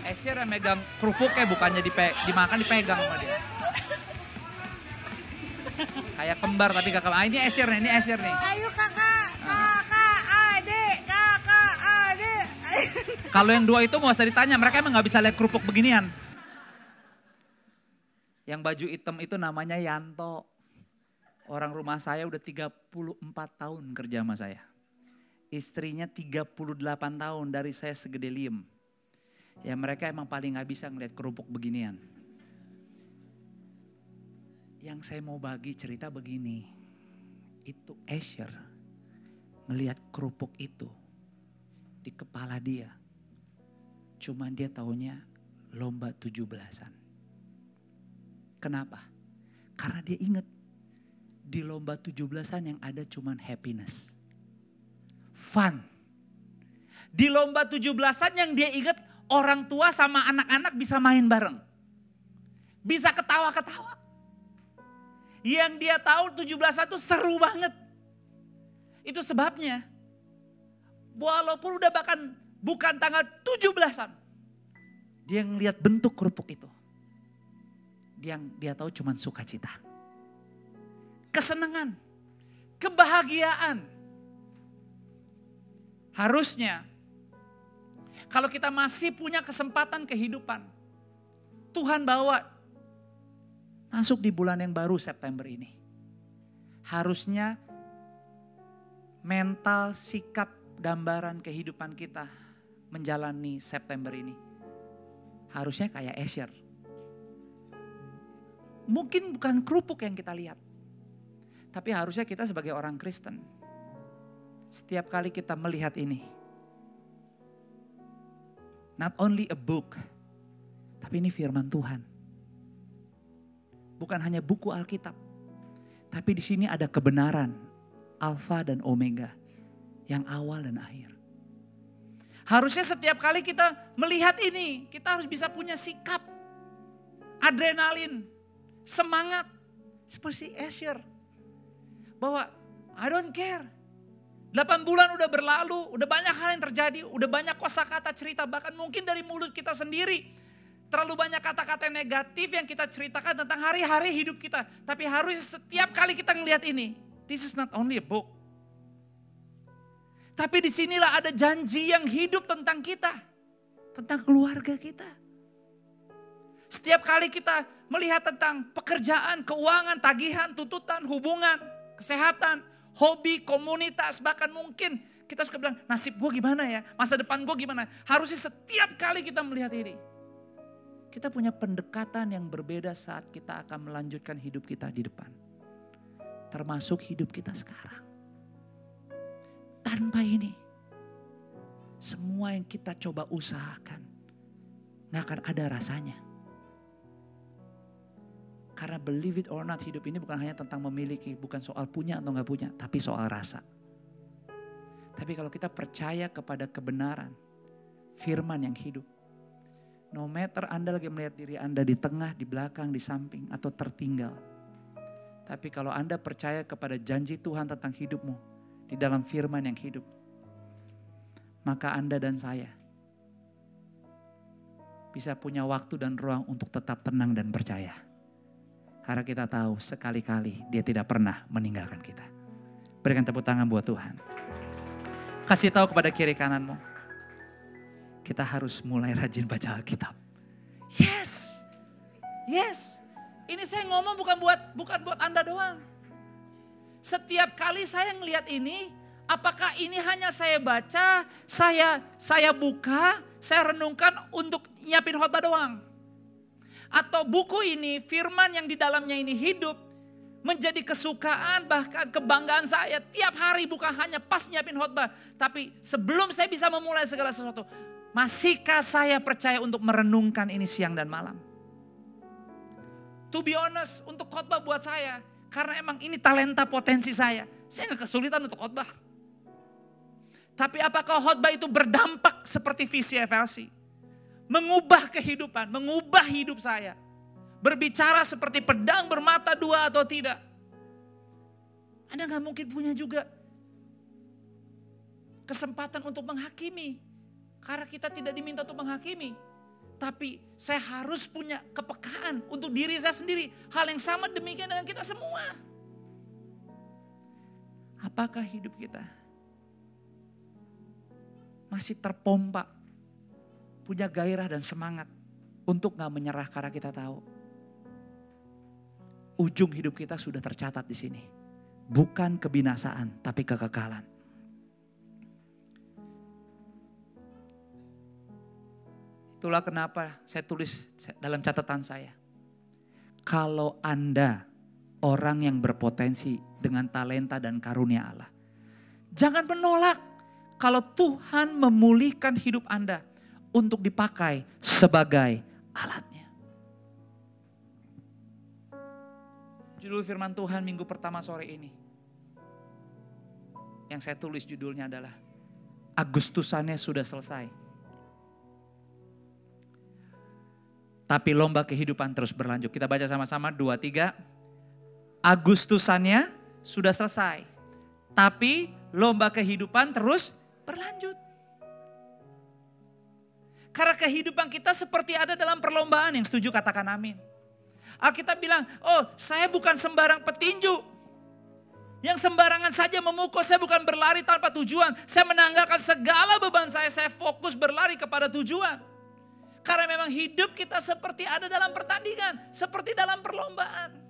Asher yang megang kerupuknya bukannya dimakan, dipegang sama dia. Kayak kembar tapi kakak. Ah ini Asher nih, Ayo kakak, adik. Kalau yang dua itu gak usah ditanya, mereka emang gak bisa lihat kerupuk beginian. Yang baju hitam itu namanya Yanto. Orang rumah saya udah 34 tahun kerja sama saya. Istrinya 38 tahun, dari saya segede liem. Ya mereka emang paling gak bisa ngeliat kerupuk beginian. Yang saya mau bagi cerita begini, itu Asher ngelihat kerupuk itu di kepala dia. Cuman dia taunya lomba 17-an. Kenapa? Karena dia ingat di lomba 17-an yang ada cuman happiness, fun. Di lomba 17-an yang dia ingat orang tua sama anak-anak bisa main bareng. Bisa ketawa-ketawa. Yang dia tahu 17-an itu seru banget. Itu sebabnya walaupun udah bahkan bukan tanggal 17-an, dia ngelihat bentuk kerupuk itu. Yang dia tahu cuman sukacita. Kesenangan, kebahagiaan. Harusnya kalau kita masih punya kesempatan kehidupan, Tuhan bawa masuk di bulan yang baru September ini. Harusnya mental, sikap, gambaran kehidupan kita menjalani September ini. Harusnya kayak Asher. Mungkin bukan kerupuk yang kita lihat. Tapi harusnya kita sebagai orang Kristen. Setiap kali kita melihat ini. Not only a book. Tapi ini firman Tuhan. Bukan hanya buku Alkitab. Tapi di sini ada kebenaran. Alfa dan Omega. Yang awal dan akhir. Harusnya setiap kali kita melihat ini. Kita harus bisa punya sikap. Adrenalin. Semangat. Seperti Asher. Bahwa I don't care. 8 bulan udah berlalu. Udah banyak hal yang terjadi. Udah banyak kosakata cerita. Bahkan mungkin dari mulut kita sendiri. Terlalu banyak kata-kata negatif yang kita ceritakan tentang hari-hari hidup kita. Tapi harus setiap kali kita ngelihat ini. This is not only a book. Tapi disinilah ada janji yang hidup tentang kita. Tentang keluarga kita. Setiap kali kita melihat tentang pekerjaan, keuangan, tagihan, tuntutan, hubungan, kesehatan, hobi, komunitas. Bahkan mungkin kita suka bilang nasib gue gimana ya, masa depan gue gimana. Harusnya setiap kali kita melihat ini. Kita punya pendekatan yang berbeda saat kita akan melanjutkan hidup kita di depan. Termasuk hidup kita sekarang. Tanpa ini, semua yang kita coba usahakan gak akan ada rasanya. Karena believe it or not, hidup ini bukan hanya tentang memiliki, bukan soal punya atau gak punya, tapi soal rasa. Tapi kalau kita percaya kepada kebenaran, firman yang hidup, no matter Anda lagi melihat diri Anda di tengah, di belakang, di samping, atau tertinggal. Tapi kalau Anda percaya kepada janji Tuhan tentang hidupmu, di dalam firman yang hidup, maka Anda dan saya bisa punya waktu dan ruang untuk tetap tenang dan percaya. Karena kita tahu sekali-kali dia tidak pernah meninggalkan kita. Berikan tepuk tangan buat Tuhan. Kasih tahu kepada kiri kananmu, kita harus mulai rajin baca Alkitab. Yes, yes. Ini saya ngomong bukan buat Anda doang. Setiap kali saya ngelihat ini, apakah ini hanya saya baca, saya buka, saya renungkan untuk nyiapin khotbah doang? Atau buku ini, firman yang di dalamnya ini hidup, menjadi kesukaan bahkan kebanggaan saya. Tiap hari bukan hanya pas nyiapin khotbah, tapi sebelum saya bisa memulai segala sesuatu, masihkah saya percaya untuk merenungkan ini siang dan malam? To be honest, untuk khotbah buat saya, karena emang ini talenta potensi saya gak kesulitan untuk khotbah. Tapi apakah khotbah itu berdampak seperti visi FLC? Mengubah kehidupan, mengubah hidup saya. Berbicara seperti pedang bermata dua atau tidak. Anda gak mungkin punya juga kesempatan untuk menghakimi. Karena kita tidak diminta untuk menghakimi. Tapi saya harus punya kepekaan untuk diri saya sendiri. Hal yang sama demikian dengan kita semua. Apakah hidup kita masih terpompa, punya gairah dan semangat untuk gak menyerah karena kita tahu ujung hidup kita sudah tercatat di sini. Bukan kebinasaan, tapi kekekalan. Itulah kenapa saya tulis dalam catatan saya. Kalau Anda orang yang berpotensi dengan talenta dan karunia Allah, jangan menolak kalau Tuhan memulihkan hidup Anda untuk dipakai sebagai alatnya. Judul firman Tuhan minggu pertama sore ini, yang saya tulis judulnya adalah Agustusannya sudah selesai, tapi lomba kehidupan terus berlanjut. Kita baca sama-sama 2, 3. Agustusannya sudah selesai, tapi lomba kehidupan terus berlanjut. Karena kehidupan kita seperti ada dalam perlombaan. Yang setuju katakan amin. Alkitab bilang, oh saya bukan sembarang petinju. Yang sembarangan saja memukul, saya bukan berlari tanpa tujuan. Saya menanggalkan segala beban saya fokus berlari kepada tujuan. Karena memang hidup kita seperti ada dalam pertandingan, seperti dalam perlombaan.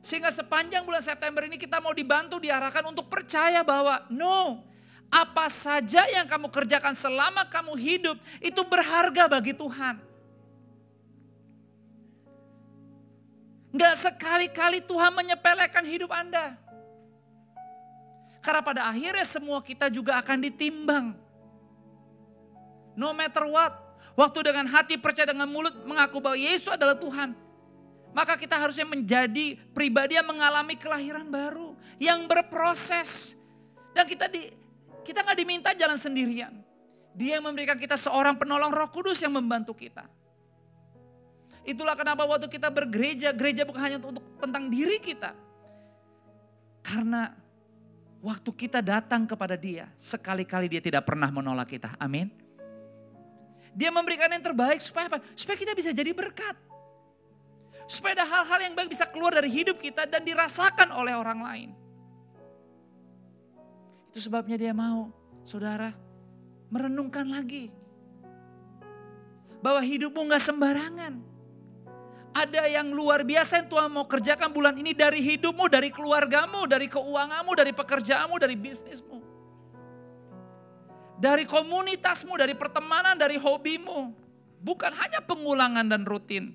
Sehingga sepanjang bulan September ini kita mau dibantu, diarahkan untuk percaya bahwa apa saja yang kamu kerjakan selama kamu hidup itu berharga bagi Tuhan. Gak sekali-kali Tuhan menyepelekan hidup Anda. Karena pada akhirnya semua kita juga akan ditimbang. No matter what. Waktu dengan hati percaya, dengan mulut mengaku bahwa Yesus adalah Tuhan. Maka kita harusnya menjadi pribadi yang mengalami kelahiran baru. Yang berproses. Dan kita gak diminta jalan sendirian. Dia yang memberikan kita seorang penolong Roh Kudus yang membantu kita. Itulah kenapa waktu kita bergereja, gereja bukan hanya untuk tentang diri kita. Karena waktu kita datang kepada Dia, sekali-kali Dia tidak pernah menolak kita. Amin. Dia memberikan yang terbaik supaya apa? Supaya kita bisa jadi berkat. Supaya ada hal-hal yang baik bisa keluar dari hidup kita dan dirasakan oleh orang lain. Itu sebabnya Dia mau, saudara, merenungkan lagi. Bahwa hidupmu gak sembarangan. Ada yang luar biasa yang Tuhan mau kerjakan bulan ini dari hidupmu, dari keluargamu, dari keuanganmu, dari pekerjaanmu, dari bisnismu. Dari komunitasmu, dari pertemanan, dari hobimu. Bukan hanya pengulangan dan rutin.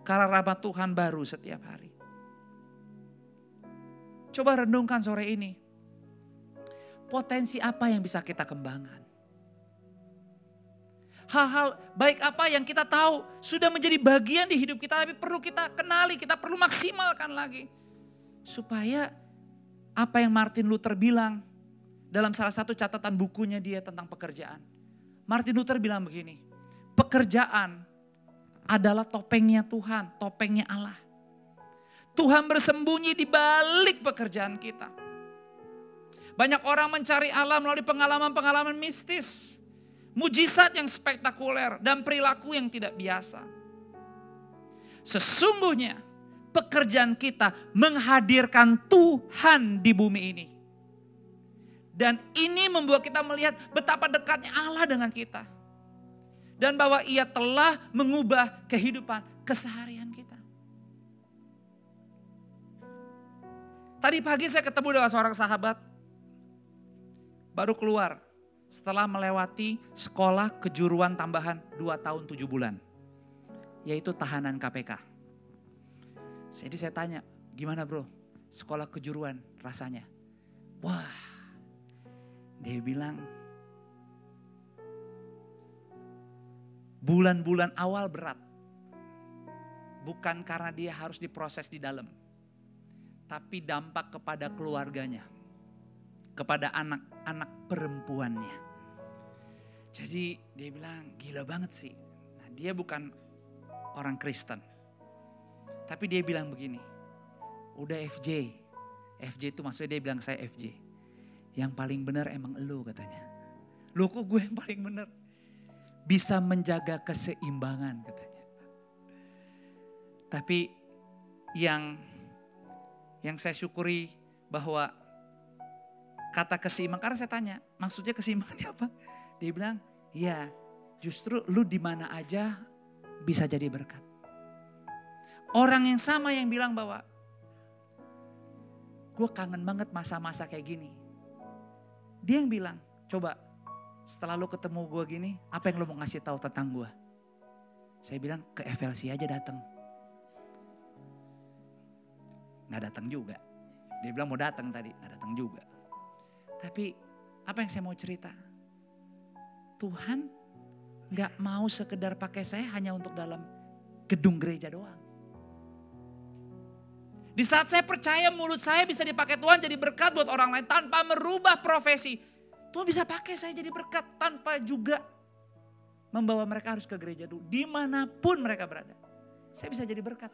Karena rahmat Tuhan baru setiap hari. Coba renungkan sore ini. Potensi apa yang bisa kita kembangkan? Hal-hal baik apa yang kita tahu sudah menjadi bagian di hidup kita, tapi perlu kita kenali, kita perlu maksimalkan lagi. Supaya apa yang Martin Luther bilang dalam salah satu catatan bukunya dia tentang pekerjaan. Martin Luther bilang begini, pekerjaan adalah topengnya Tuhan, topengnya Allah. Tuhan bersembunyi di balik pekerjaan kita. Banyak orang mencari Allah melalui pengalaman-pengalaman mistis. Mujizat yang spektakuler dan perilaku yang tidak biasa. Sesungguhnya pekerjaan kita menghadirkan Tuhan di bumi ini. Dan ini membuat kita melihat betapa dekatnya Allah dengan kita. Dan bahwa Ia telah mengubah kehidupan keseharian kita. Tadi pagi saya ketemu dengan seorang sahabat. Baru keluar. Setelah melewati sekolah kejuruan tambahan 2 tahun 7 bulan. Yaitu tahanan KPK. Jadi saya tanya, gimana bro sekolah kejuruan rasanya? Wah, dia bilang bulan-bulan awal berat. Bukan karena dia harus diproses di dalam. Tapi dampak kepada keluarganya. Kepada anak-anak perempuannya. Jadi dia bilang gila banget sih. Nah, dia bukan orang Kristen. Tapi dia bilang begini. Udah FJ. FJ itu maksudnya dia bilang saya FJ. Yang paling benar emang elu katanya. Loh kok gue yang paling benar? Bisa menjaga keseimbangan katanya. Tapi yang saya syukuri bahwa kata keseimbangan, karena saya tanya, maksudnya keseimbangannya apa? Dia bilang, ya justru lu di mana aja bisa jadi berkat. Orang yang sama yang bilang bahwa, gue kangen banget masa-masa kayak gini. Dia yang bilang, coba setelah lu ketemu gue gini, apa yang lu mau ngasih tahu tentang gue? Saya bilang, ke FLC aja datang. Nggak datang juga. Dia bilang mau datang tadi, nggak datang juga. Tapi apa yang saya mau cerita? Tuhan gak mau sekedar pakai saya hanya untuk dalam gedung gereja doang. Di saat saya percaya mulut saya bisa dipakai Tuhan jadi berkat buat orang lain tanpa merubah profesi. Tuhan bisa pakai saya jadi berkat tanpa juga membawa mereka harus ke gereja dulu. Dimanapun mereka berada. Saya bisa jadi berkat.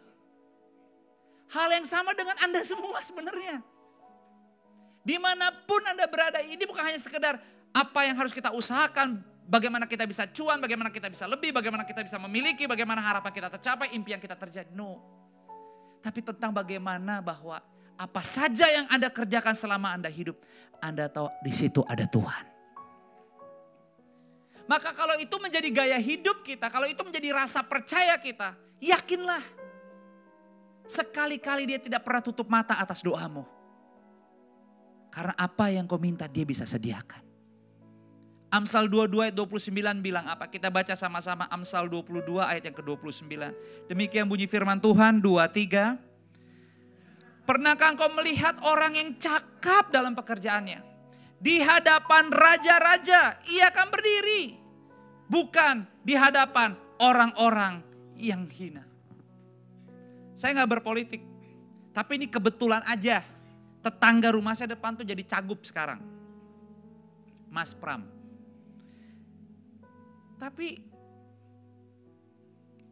Hal yang sama dengan Anda semua sebenarnya. Dimanapun Anda berada, ini bukan hanya sekedar apa yang harus kita usahakan, bagaimana kita bisa cuan, bagaimana kita bisa lebih, bagaimana kita bisa memiliki, bagaimana harapan kita tercapai, impian kita terjadi. No. Tapi tentang bagaimana bahwa apa saja yang Anda kerjakan selama Anda hidup, Anda tahu di situ ada Tuhan. Maka kalau itu menjadi gaya hidup kita, kalau itu menjadi rasa percaya kita, yakinlah. Sekali-kali dia tidak pernah tutup mata atas doamu. Karena apa yang kau minta dia bisa sediakan. Amsal 22 ayat 29 bilang apa? Kita baca sama-sama Amsal 22 ayat yang ke-29. Demikian bunyi firman Tuhan 23. Pernahkah engkau melihat orang yang cakap dalam pekerjaannya? Di hadapan raja-raja ia akan berdiri. Bukan di hadapan orang-orang yang hina. Saya gak berpolitik. Tapi ini kebetulan aja. Tetangga rumah saya depan tuh jadi cagup sekarang. Mas Pram. Tapi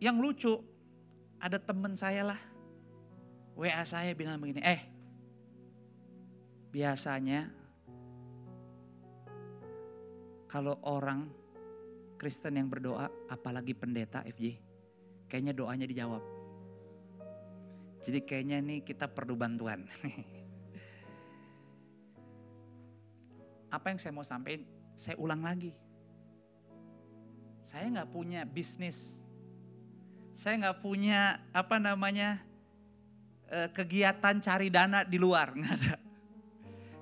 yang lucu ada temen saya lah. WA saya bilang begini, biasanya kalau orang Kristen yang berdoa, apalagi pendeta FJ, kayaknya doanya dijawab. Jadi kayaknya nih kita perlu bantuan. Apa yang saya mau sampaikan, saya ulang lagi. Saya gak punya bisnis. Saya gak punya kegiatan cari dana di luar, gak ada.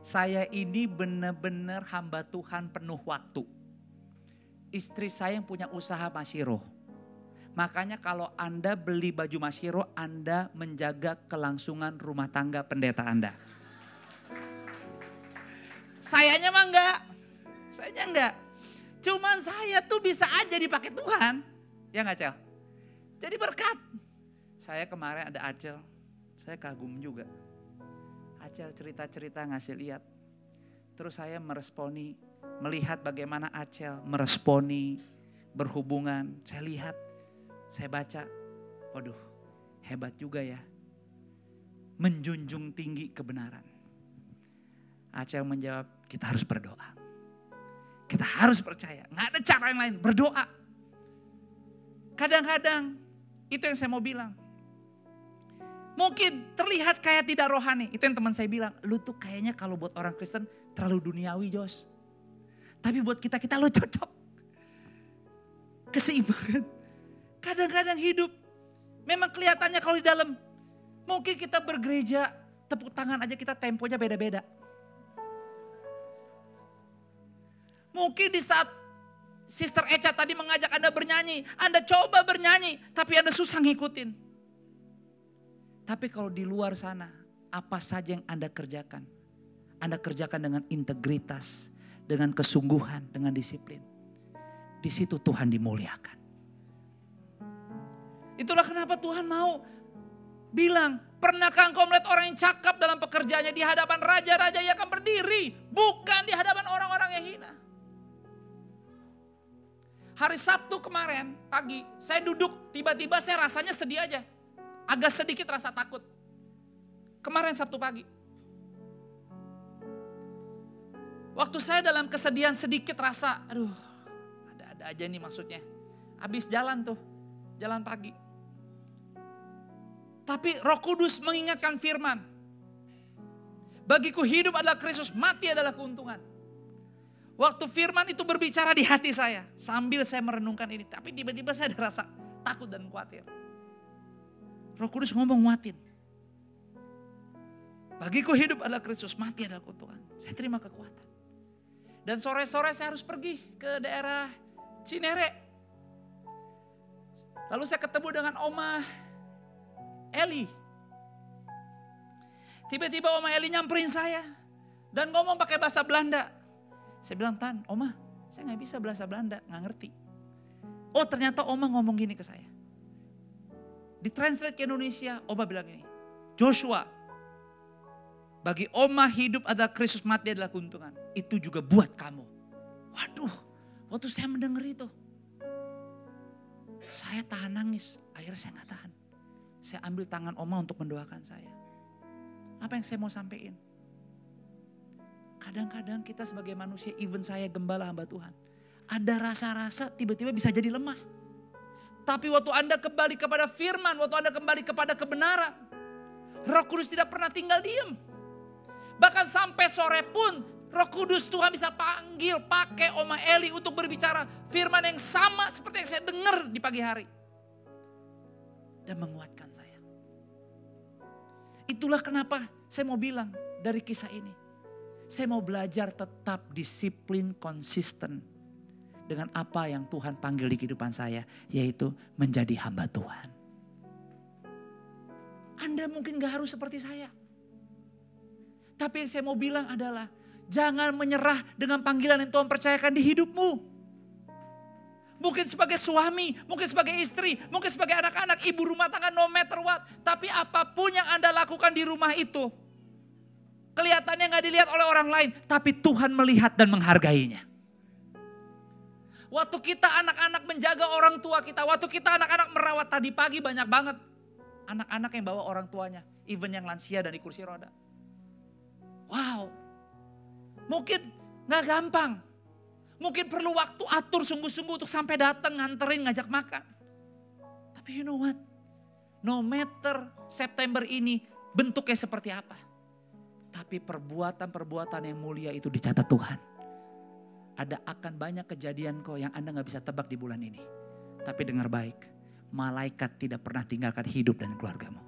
Saya ini benar-benar hamba Tuhan penuh waktu. Istri saya yang punya usaha masyiro. Makanya kalau Anda beli baju masyiro, Anda menjaga kelangsungan rumah tangga pendeta Anda. Sayanya mah enggak. Sayanya enggak. Cuman saya tuh bisa aja dipakai Tuhan. Ya enggak, Cel? Jadi berkat. Saya kemarin ada Acel. Saya kagum juga. Acel cerita-cerita ngasih lihat. Terus saya meresponi. Melihat bagaimana Acel meresponi. Berhubungan. Saya lihat. Saya baca. Waduh, hebat juga ya. Menjunjung tinggi kebenaran. Acel menjawab, kita harus berdoa. Kita harus percaya. Nggak ada cara yang lain, berdoa. Kadang-kadang, itu yang saya mau bilang. Mungkin terlihat kayak tidak rohani. Itu yang teman saya bilang, lu tuh kayaknya kalau buat orang Kristen terlalu duniawi, Jos. Tapi buat kita lu cocok. Keseimbangan. Kadang-kadang hidup, memang kelihatannya kalau di dalam, mungkin kita bergereja, tepuk tangan aja kita temponya beda-beda. Mungkin di saat Sister Echa tadi mengajak Anda bernyanyi, Anda coba bernyanyi, tapi Anda susah ngikutin. Tapi kalau di luar sana, apa saja yang Anda kerjakan dengan integritas, dengan kesungguhan, dengan disiplin. Di situ Tuhan dimuliakan. Itulah kenapa Tuhan mau bilang, pernahkah engkau melihat orang yang cakap dalam pekerjaannya di hadapan raja-raja yang akan berdiri, bukan di hadapan orang-orang yang hina. Hari Sabtu kemarin pagi, saya duduk, tiba-tiba saya rasanya sedih aja. Agak sedikit rasa takut. Kemarin Sabtu pagi. Waktu saya dalam kesedihan sedikit rasa, aduh ada aja nih maksudnya. Habis jalan tuh, jalan pagi. Tapi Roh Kudus mengingatkan firman. Bagiku hidup adalah Kristus, mati adalah keuntungan. Waktu firman itu berbicara di hati saya. Sambil saya merenungkan ini. Tapi tiba-tiba saya ada rasa takut dan khawatir. Roh Kudus ngomong nguatin. Bagiku hidup adalah Kristus, mati adalah keuntungan. Saya terima kekuatan. Dan sore-sore saya harus pergi ke daerah Cinere. Lalu saya ketemu dengan Oma Eli. Tiba-tiba Oma Eli nyamperin saya. Dan ngomong pakai bahasa Belanda. Saya bilang, Tan, Oma, saya gak bisa bahasa Belanda, gak ngerti. Oh ternyata Oma ngomong gini ke saya. Ditranslate ke Indonesia, Oma bilang gini. Joshua, bagi Oma hidup adalah Kristus, mati adalah keuntungan. Itu juga buat kamu. Waduh, waktu saya mendengar itu. Saya tahan nangis, akhirnya saya gak tahan. Saya ambil tangan Oma untuk mendoakan saya. Apa yang saya mau sampaikan? Kadang-kadang kita sebagai manusia, even saya gembala hamba Tuhan. Ada rasa-rasa tiba-tiba bisa jadi lemah. Tapi waktu Anda kembali kepada firman, waktu Anda kembali kepada kebenaran. Roh Kudus tidak pernah tinggal diam. Bahkan sampai sore pun Roh Kudus Tuhan bisa panggil pakai Oma Eli untuk berbicara firman yang sama seperti yang saya dengar di pagi hari. Dan menguatkan saya. Itulah kenapa saya mau bilang dari kisah ini. Saya mau belajar tetap disiplin, konsisten dengan apa yang Tuhan panggil di kehidupan saya, yaitu menjadi hamba Tuhan. Anda mungkin gak harus seperti saya. Tapi yang saya mau bilang adalah, jangan menyerah dengan panggilan yang Tuhan percayakan di hidupmu. Mungkin sebagai suami, mungkin sebagai istri, mungkin sebagai anak-anak, ibu rumah tangga, no matter what. Tapi apapun yang Anda lakukan di rumah itu, kelihatannya gak dilihat oleh orang lain, tapi Tuhan melihat dan menghargainya. Waktu kita anak-anak menjaga orang tua kita, waktu kita anak-anak merawat, tadi pagi banyak banget anak-anak yang bawa orang tuanya, even yang lansia dan di kursi roda. Wow, mungkin gak gampang, mungkin perlu waktu atur sungguh-sungguh untuk sampai datang, nganterin, ngajak makan. Tapi you know what, no matter September ini bentuknya seperti apa, tapi perbuatan-perbuatan yang mulia itu dicatat Tuhan. Ada akan banyak kejadian kok yang Anda gak bisa tebak di bulan ini. Tapi dengar baik, malaikat tidak pernah tinggalkan hidup dan keluargamu.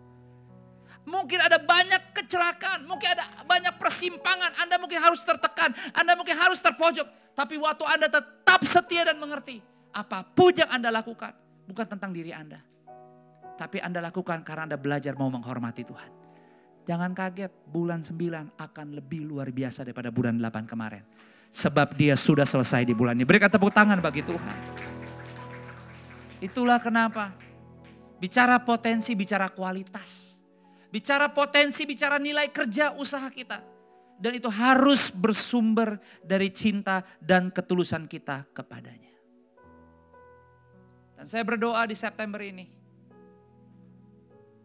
Mungkin ada banyak kecelakaan, mungkin ada banyak persimpangan. Anda mungkin harus tertekan, Anda mungkin harus terpojok. Tapi waktu Anda tetap setia dan mengerti, apapun yang Anda lakukan bukan tentang diri Anda. Tapi Anda lakukan karena Anda belajar mau menghormati Tuhan. Jangan kaget, bulan 9 akan lebih luar biasa daripada bulan 8 kemarin. Sebab dia sudah selesai di bulan ini. Berikan tepuk tangan bagi Tuhan. Itulah kenapa. Bicara potensi, bicara kualitas. Bicara potensi, bicara nilai kerja usaha kita. Dan itu harus bersumber dari cinta dan ketulusan kita kepadanya. Dan saya berdoa di September ini.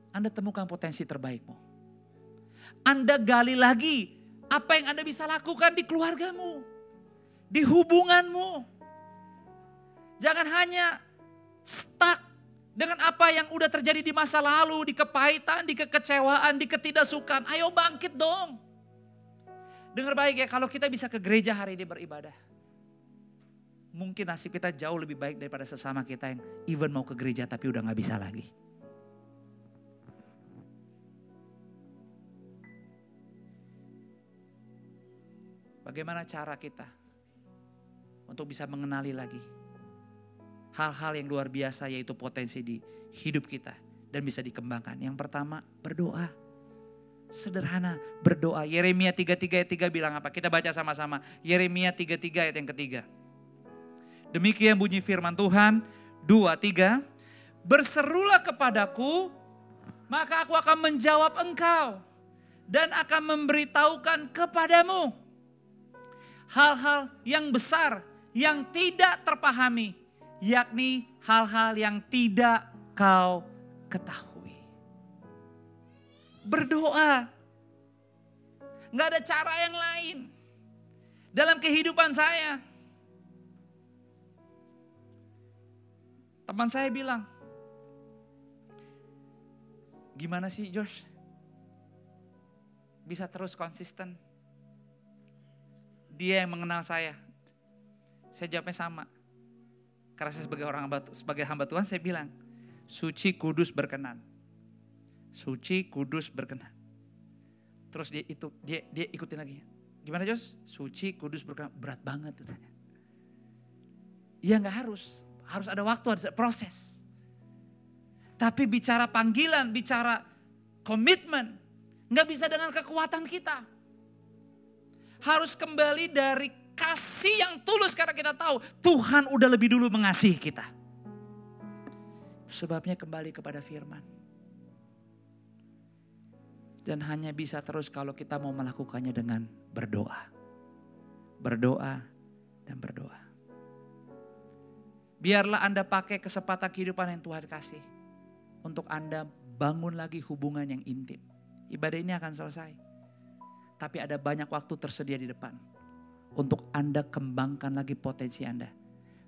Anda temukan potensi terbaikmu. Anda gali lagi apa yang Anda bisa lakukan di keluargamu. Di hubunganmu. Jangan hanya stuck dengan apa yang udah terjadi di masa lalu. Di kepahitan, di kekecewaan, di ketidaksukaan. Ayo bangkit dong. Dengar baik ya, kalau kita bisa ke gereja hari ini beribadah. Mungkin nasib kita jauh lebih baik daripada sesama kita yang even mau ke gereja tapi udah gak bisa lagi. Bagaimana cara kita untuk bisa mengenali lagi hal-hal yang luar biasa yaitu potensi di hidup kita dan bisa dikembangkan. Yang pertama, berdoa. Sederhana, berdoa. Yeremia 33 ayat 3 bilang apa? Kita baca sama-sama. Yeremia 33 ayat yang ketiga. Demikian bunyi firman Tuhan. 2, 3. Berserulah kepadaku, maka aku akan menjawab engkau dan akan memberitahukan kepadamu hal-hal yang besar yang tidak terpahami, yakni hal-hal yang tidak kau ketahui. Berdoa. Gak ada cara yang lain. Dalam kehidupan saya. Teman saya bilang, gimana sih Josh? Bisa terus konsisten? Dia yang mengenal saya. Saya jawabnya sama. Karena saya sebagai hamba Tuhan saya bilang, suci kudus berkenan. Suci kudus berkenan. Terus dia ikutin lagi. Gimana Jos? Suci kudus berkenan. Berat banget katanya. Ya gak harus. Harus ada waktu, ada proses. Tapi bicara panggilan, bicara komitmen. Gak bisa dengan kekuatan kita. Harus kembali dari kasih yang tulus karena kita tahu Tuhan udah lebih dulu mengasihi kita. Sebabnya kembali kepada firman. Dan hanya bisa terus kalau kita mau melakukannya dengan berdoa. Berdoa dan berdoa. Biarlah Anda pakai kesempatan kehidupan yang Tuhan kasih. Untuk Anda bangun lagi hubungan yang intim. Ibadah ini akan selesai. Tapi ada banyak waktu tersedia di depan. Untuk Anda kembangkan lagi potensi Anda.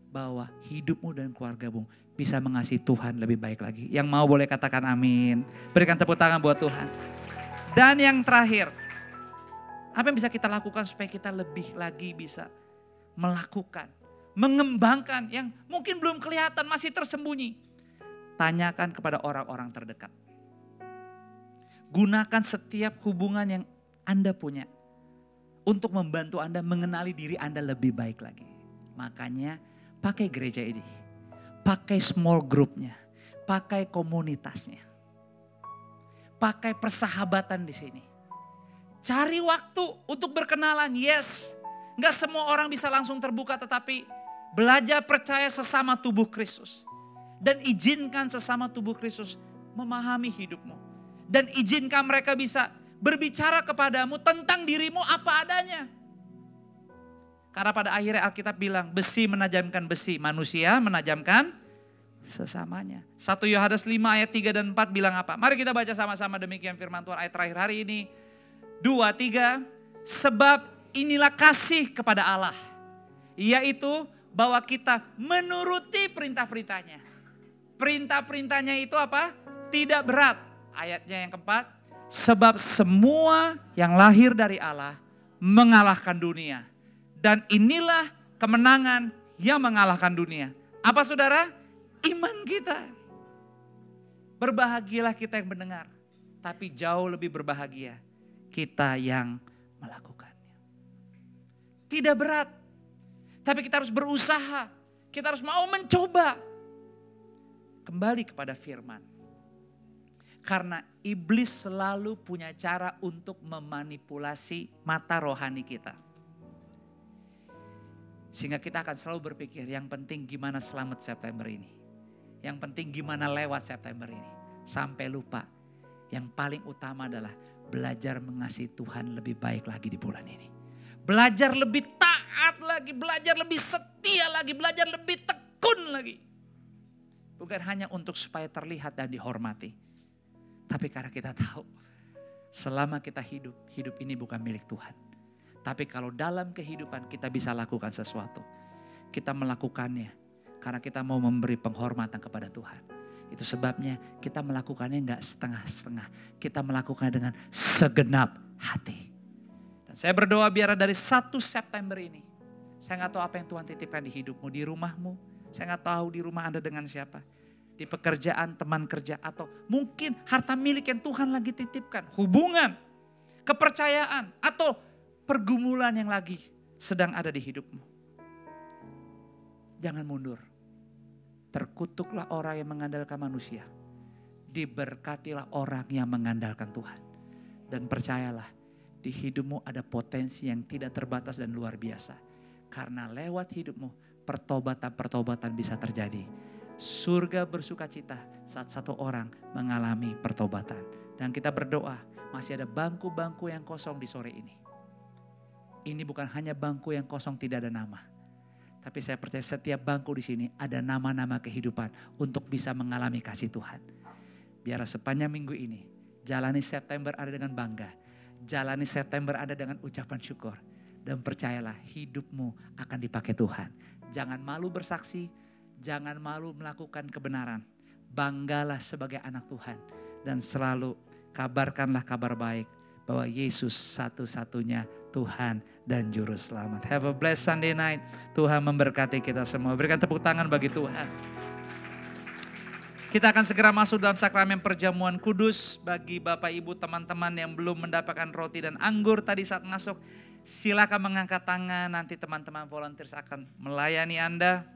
Bahwa hidupmu dan keluargamu bisa mengasihi Tuhan lebih baik lagi. Yang mau boleh katakan amin. Berikan tepuk tangan buat Tuhan. Dan yang terakhir. Apa yang bisa kita lakukan supaya kita lebih lagi bisa melakukan. Mengembangkan yang mungkin belum kelihatan, masih tersembunyi. Tanyakan kepada orang-orang terdekat. Gunakan setiap hubungan yang Anda punya untuk membantu Anda mengenali diri Anda lebih baik lagi. Makanya pakai gereja ini, pakai small groupnya, pakai komunitasnya, pakai persahabatan di sini. Cari waktu untuk berkenalan, yes. Gak semua orang bisa langsung terbuka, tetapi belajar percaya sesama tubuh Kristus. Dan izinkan sesama tubuh Kristus memahami hidupmu. Dan izinkan mereka bisa berbicara kepadamu tentang dirimu apa adanya. Karena pada akhirnya Alkitab bilang besi menajamkan besi, manusia menajamkan sesamanya. 1 Yohanes 5 ayat 3 dan 4 bilang apa? Mari kita baca sama-sama demikian firman Tuhan ayat terakhir hari ini. 2, 3. Sebab inilah kasih kepada Allah. Yaitu bahwa kita menuruti perintah-perintahnya. Perintah-perintahnya itu apa? Tidak berat. Ayatnya yang keempat. Sebab semua yang lahir dari Allah mengalahkan dunia. Dan inilah kemenangan yang mengalahkan dunia. Apa saudara? Iman kita. Berbahagialah kita yang mendengar. Tapi jauh lebih berbahagia kita yang melakukannya. Tidak berat. Tapi kita harus berusaha. Kita harus mau mencoba. Kembali kepada firman. Karena iblis selalu punya cara untuk memanipulasi mata rohani kita. Sehingga kita akan selalu berpikir yang penting gimana selamat September ini. Yang penting gimana lewat September ini. Sampai lupa yang paling utama adalah belajar mengasihi Tuhan lebih baik lagi di bulan ini. Belajar lebih taat lagi, belajar lebih setia lagi, belajar lebih tekun lagi. Bukan hanya untuk supaya terlihat dan dihormati. Tapi karena kita tahu selama kita hidup, hidup ini bukan milik Tuhan. Tapi kalau dalam kehidupan kita bisa lakukan sesuatu. Kita melakukannya karena kita mau memberi penghormatan kepada Tuhan. Itu sebabnya kita melakukannya enggak setengah-setengah. Kita melakukannya dengan segenap hati. Dan saya berdoa biar dari 1 September ini. Saya gak tahu apa yang Tuhan titipkan di hidupmu, di rumahmu. Saya gak tahu di rumah Anda dengan siapa. Di pekerjaan, teman kerja, atau mungkin harta milik yang Tuhan lagi titipkan. Hubungan, kepercayaan, atau pergumulan yang lagi sedang ada di hidupmu. Jangan mundur. Terkutuklah orang yang mengandalkan manusia. Diberkatilah orang yang mengandalkan Tuhan. Dan percayalah, di hidupmu ada potensi yang tidak terbatas dan luar biasa. Karena lewat hidupmu, pertobatan-pertobatan bisa terjadi. Surga bersuka cita saat satu orang mengalami pertobatan. Dan kita berdoa, masih ada bangku-bangku yang kosong di sore ini. Ini bukan hanya bangku yang kosong tidak ada nama. Tapi saya percaya setiap bangku di sini ada nama-nama kehidupan untuk bisa mengalami kasih Tuhan. Biar sepanjang minggu ini, jalani September ada dengan bangga. Jalani September ada dengan ucapan syukur. Dan percayalah hidupmu akan dipakai Tuhan. Jangan malu bersaksi. Jangan malu melakukan kebenaran. Banggalah sebagai anak Tuhan. Dan selalu kabarkanlah kabar baik. Bahwa Yesus satu-satunya Tuhan dan Juru Selamat. Have a blessed Sunday night. Tuhan memberkati kita semua. Berikan tepuk tangan bagi Tuhan. Kita akan segera masuk dalam sakramen perjamuan kudus. Bagi Bapak Ibu teman-teman yang belum mendapatkan roti dan anggur tadi saat masuk. Silakan mengangkat tangan. Nanti teman-teman volunteers akan melayani Anda.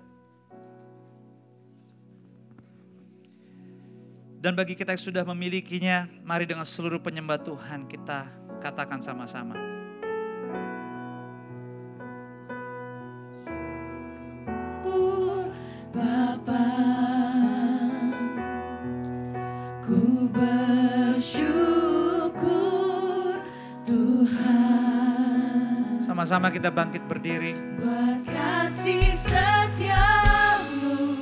Dan bagi kita yang sudah memilikinya, mari dengan seluruh penyembah Tuhan kita katakan sama-sama. Bapa, ku bersyukur Tuhan. Sama-sama kita bangkit berdiri. Buat kasih setiamu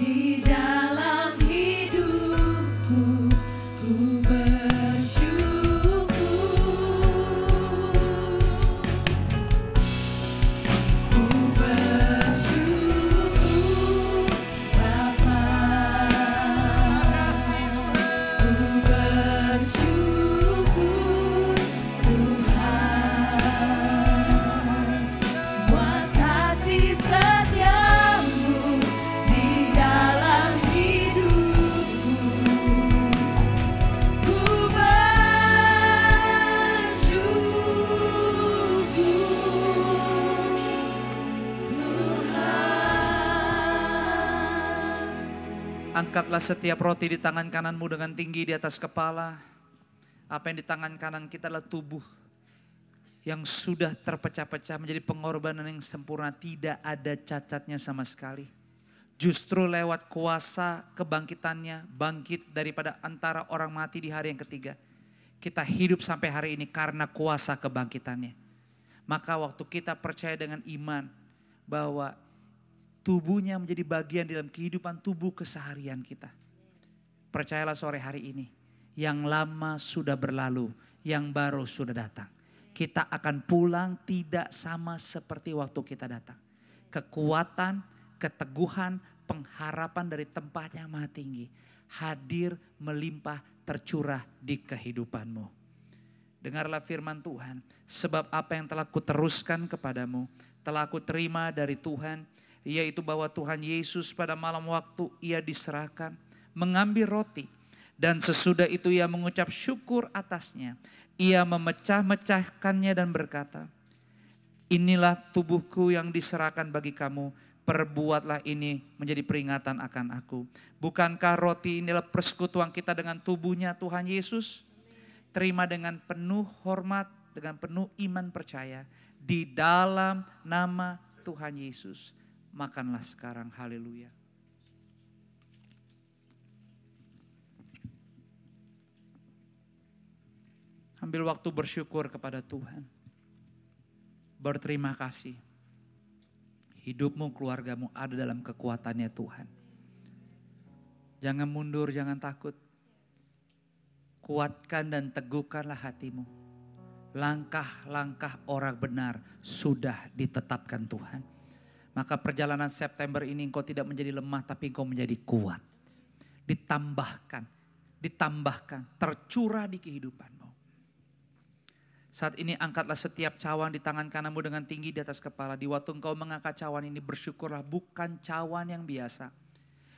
di dalam hidupku, ku bersyukur. Ku bersyukur Bapa, ku bersyukur Tuhan. Buat kasih setiamu di dalam hidupku, ku bersyukur Tuhan. Angkatlah setiap roti di tangan kananmu dengan tinggi di atas kepala. Apa yang di tangan kanan kita adalah tubuh yang sudah terpecah-pecah menjadi pengorbanan yang sempurna. Tidak ada cacatnya sama sekali. Justru lewat kuasa kebangkitannya, bangkit daripada antara orang mati di hari yang ketiga. Kita hidup sampai hari ini karena kuasa kebangkitannya. Maka waktu kita percaya dengan iman bahwa tubuhnya menjadi bagian dalam kehidupan tubuh keseharian kita. Percayalah sore hari ini, yang lama sudah berlalu, yang baru sudah datang. Kita akan pulang tidak sama seperti waktu kita datang. Kekuatan, keteguhan, pengharapan dari tempat yang maha tinggi hadir, melimpah, tercurah di kehidupanmu. Dengarlah firman Tuhan, sebab apa yang telah kuteruskan kepadamu, telah aku terima dari Tuhan, yaitu bahwa Tuhan Yesus pada malam waktu ia diserahkan, mengambil roti, dan sesudah itu ia mengucap syukur atasnya. Ia memecah-mecahkannya dan berkata, inilah tubuhku yang diserahkan bagi kamu, perbuatlah ini menjadi peringatan akan aku. Bukankah roti inilah persekutuan kita dengan tubuhnya Tuhan Yesus? Terima dengan penuh hormat, dengan penuh iman percaya. Di dalam nama Tuhan Yesus. Makanlah sekarang, haleluya. Ambil waktu bersyukur kepada Tuhan. Berterima kasih. Hidupmu, keluargamu ada dalam kekuatannya Tuhan. Jangan mundur, jangan takut. Kuatkan dan teguhkanlah hatimu. Langkah-langkah orang benar sudah ditetapkan Tuhan. Maka perjalanan September ini engkau tidak menjadi lemah tapi engkau menjadi kuat. Ditambahkan, tercurah di kehidupanmu. Saat ini angkatlah setiap cawan di tangan kananmu dengan tinggi di atas kepala. Di waktu engkau mengangkat cawan ini bersyukurlah, bukan cawan yang biasa.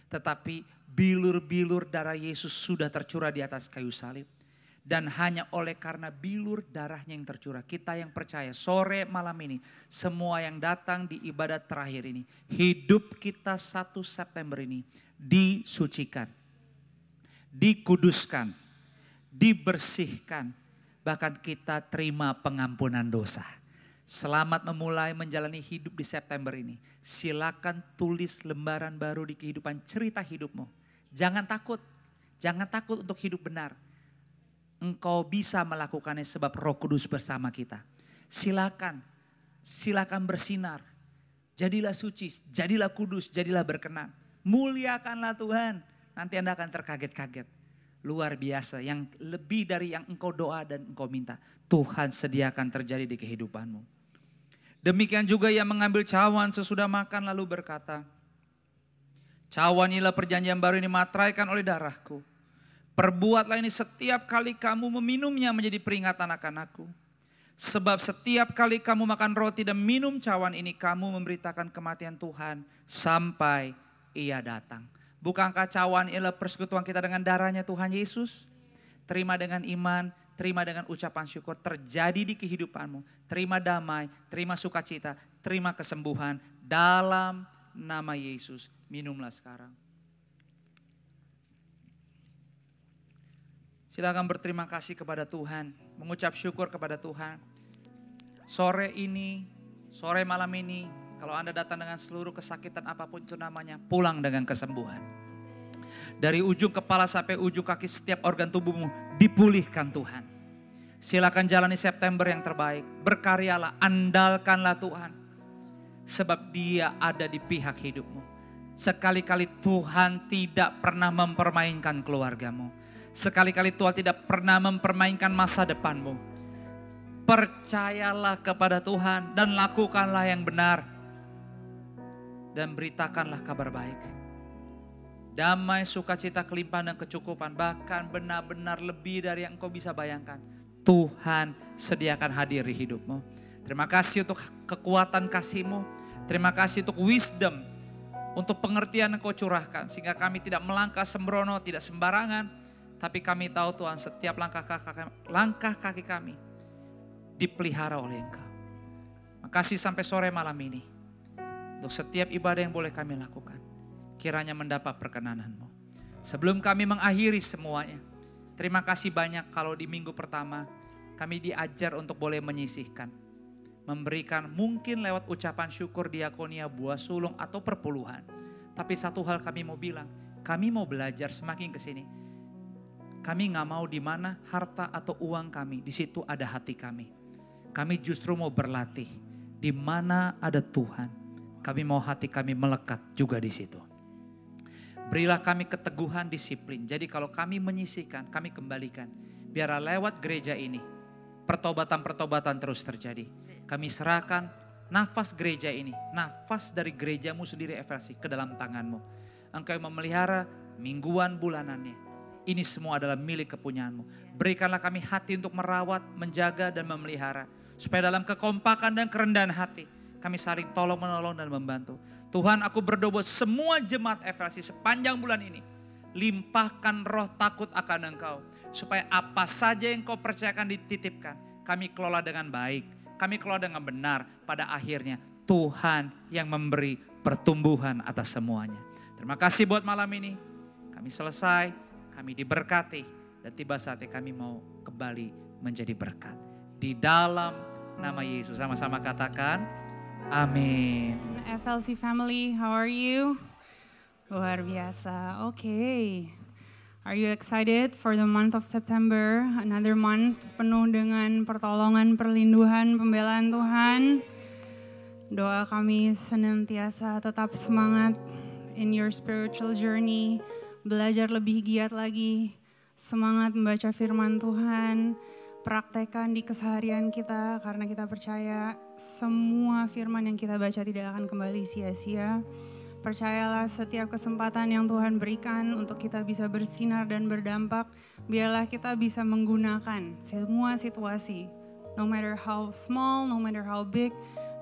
Tetapi bilur-bilur darah Yesus sudah tercurah di atas kayu salib. Dan hanya oleh karena bilur darahnya yang tercurah. Kita yang percaya sore malam ini. Semua yang datang di ibadat terakhir ini. Hidup kita 1 September ini disucikan. Dikuduskan. Dibersihkan. Bahkan kita terima pengampunan dosa. Selamat memulai menjalani hidup di September ini. Silakan tulis lembaran baru di kehidupan cerita hidupmu. Jangan takut untuk hidup benar. Engkau bisa melakukannya sebab Roh Kudus bersama kita. Silakan bersinar. Jadilah suci, jadilah kudus, jadilah berkenan. Muliakanlah Tuhan. Nanti Anda akan terkaget-kaget. Luar biasa, yang lebih dari yang engkau doa dan engkau minta. Tuhan sediakan terjadi di kehidupanmu. Demikian juga yang mengambil cawan sesudah makan lalu berkata, cawan inilah perjanjian baru ini materaikan oleh darahku. Perbuatlah ini setiap kali kamu meminumnya menjadi peringatan akan aku. Sebab setiap kali kamu makan roti dan minum cawan ini kamu memberitakan kematian Tuhan sampai Ia datang. Bukankah cawan ialah persekutuan kita dengan darahnya Tuhan Yesus? Terima dengan iman, terima dengan ucapan syukur terjadi di kehidupanmu. Terima damai, terima sukacita, terima kesembuhan dalam nama Yesus. Minumlah sekarang. Silakan berterima kasih kepada Tuhan, mengucap syukur kepada Tuhan. Sore malam ini, kalau Anda datang dengan seluruh kesakitan apapun itu namanya, pulang dengan kesembuhan. Dari ujung kepala sampai ujung kaki setiap organ tubuhmu dipulihkan Tuhan. Silakan jalani September yang terbaik. Berkaryalah, andalkanlah Tuhan. Sebab Dia ada di pihak hidupmu. Sekali-kali Tuhan tidak pernah mempermainkan keluargamu. Sekali-kali Tuhan tidak pernah mempermainkan masa depanmu. Percayalah kepada Tuhan dan lakukanlah yang benar. Dan beritakanlah kabar baik. Damai, sukacita, kelimpahan dan kecukupan. Bahkan benar-benar lebih dari yang engkau bisa bayangkan. Tuhan sediakan hadir di hidupmu. Terima kasih untuk kekuatan kasih-Mu. Terima kasih untuk wisdom. Untuk pengertian yang Kau curahkan. Sehingga kami tidak melangkah sembrono, tidak sembarangan. Tapi kami tahu Tuhan setiap langkah kaki kami dipelihara oleh Engkau. Makasih sampai sore malam ini. Untuk setiap ibadah yang boleh kami lakukan. Kiranya mendapat perkenanan-Mu. Sebelum kami mengakhiri semuanya. Terima kasih banyak kalau di minggu pertama kami diajar untuk boleh menyisihkan. Memberikan mungkin lewat ucapan syukur, diakonia, buah sulung atau perpuluhan. Tapi satu hal kami mau bilang. Kami mau belajar semakin ke sini. Kami gak mau di mana harta atau uang kami, di situ ada hati kami. Kami justru mau berlatih. Di mana ada Tuhan, kami mau hati kami melekat juga di situ. Berilah kami keteguhan disiplin. Jadi kalau kami menyisihkan, kami kembalikan. Biarlah lewat gereja ini, pertobatan-pertobatan terus terjadi. Kami serahkan nafas gereja ini, nafas dari gerejamu sendiri Eversi ke dalam tanganmu. Engkau yang memelihara mingguan bulanannya. Ini semua adalah milik kepunyaanmu. Berikanlah kami hati untuk merawat, menjaga dan memelihara. Supaya dalam kekompakan dan kerendahan hati, kami saling tolong menolong dan membantu. Tuhan, aku berdoa buat semua jemaat FLC sepanjang bulan ini. Limpahkan roh takut akan Engkau. Supaya apa saja yang Kau percayakan dititipkan. Kami kelola dengan baik. Kami kelola dengan benar. Pada akhirnya Tuhan yang memberi pertumbuhan atas semuanya. Terima kasih buat malam ini. Kami selesai, kami diberkati. Dan tiba saatnya kami mau kembali menjadi berkat. Di dalam nama Yesus. Sama-sama katakan, amin. FLC family, how are you? Luar biasa. Okay. Are you excited for the month of September? Another month penuh dengan pertolongan, perlindungan, pembelaan Tuhan. Doa kami senantiasa tetap semangat in your spiritual journey. Belajar lebih giat lagi. Semangat membaca firman Tuhan. Praktekkan di keseharian kita karena kita percaya semua firman yang kita baca tidak akan kembali sia-sia. Percayalah setiap kesempatan yang Tuhan berikan untuk kita bisa bersinar dan berdampak, biarlah kita bisa menggunakan semua situasi. No matter how small, no matter how big,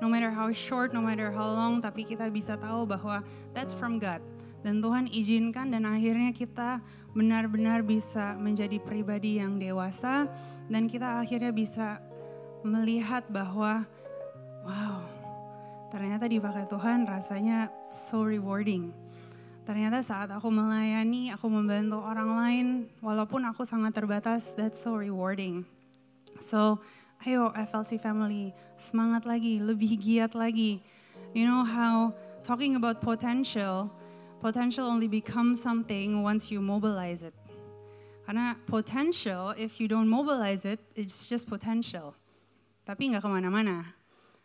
no matter how short, no matter how long, tapi kita bisa tahu bahwa that's from God. Dan Tuhan izinkan dan akhirnya kita benar-benar bisa menjadi pribadi yang dewasa dan kita akhirnya bisa melihat bahwa wow, ternyata dipakai Tuhan rasanya so rewarding. Ternyata saat aku melayani, aku membantu orang lain, walaupun aku sangat terbatas, that's so rewarding. So, ayo FLC family, semangat lagi, lebih giat lagi. You know how talking about potential only becomes something once you mobilize it. Karena potential, if you don't mobilize it, it's just potential. Tapi nggak kemana-mana.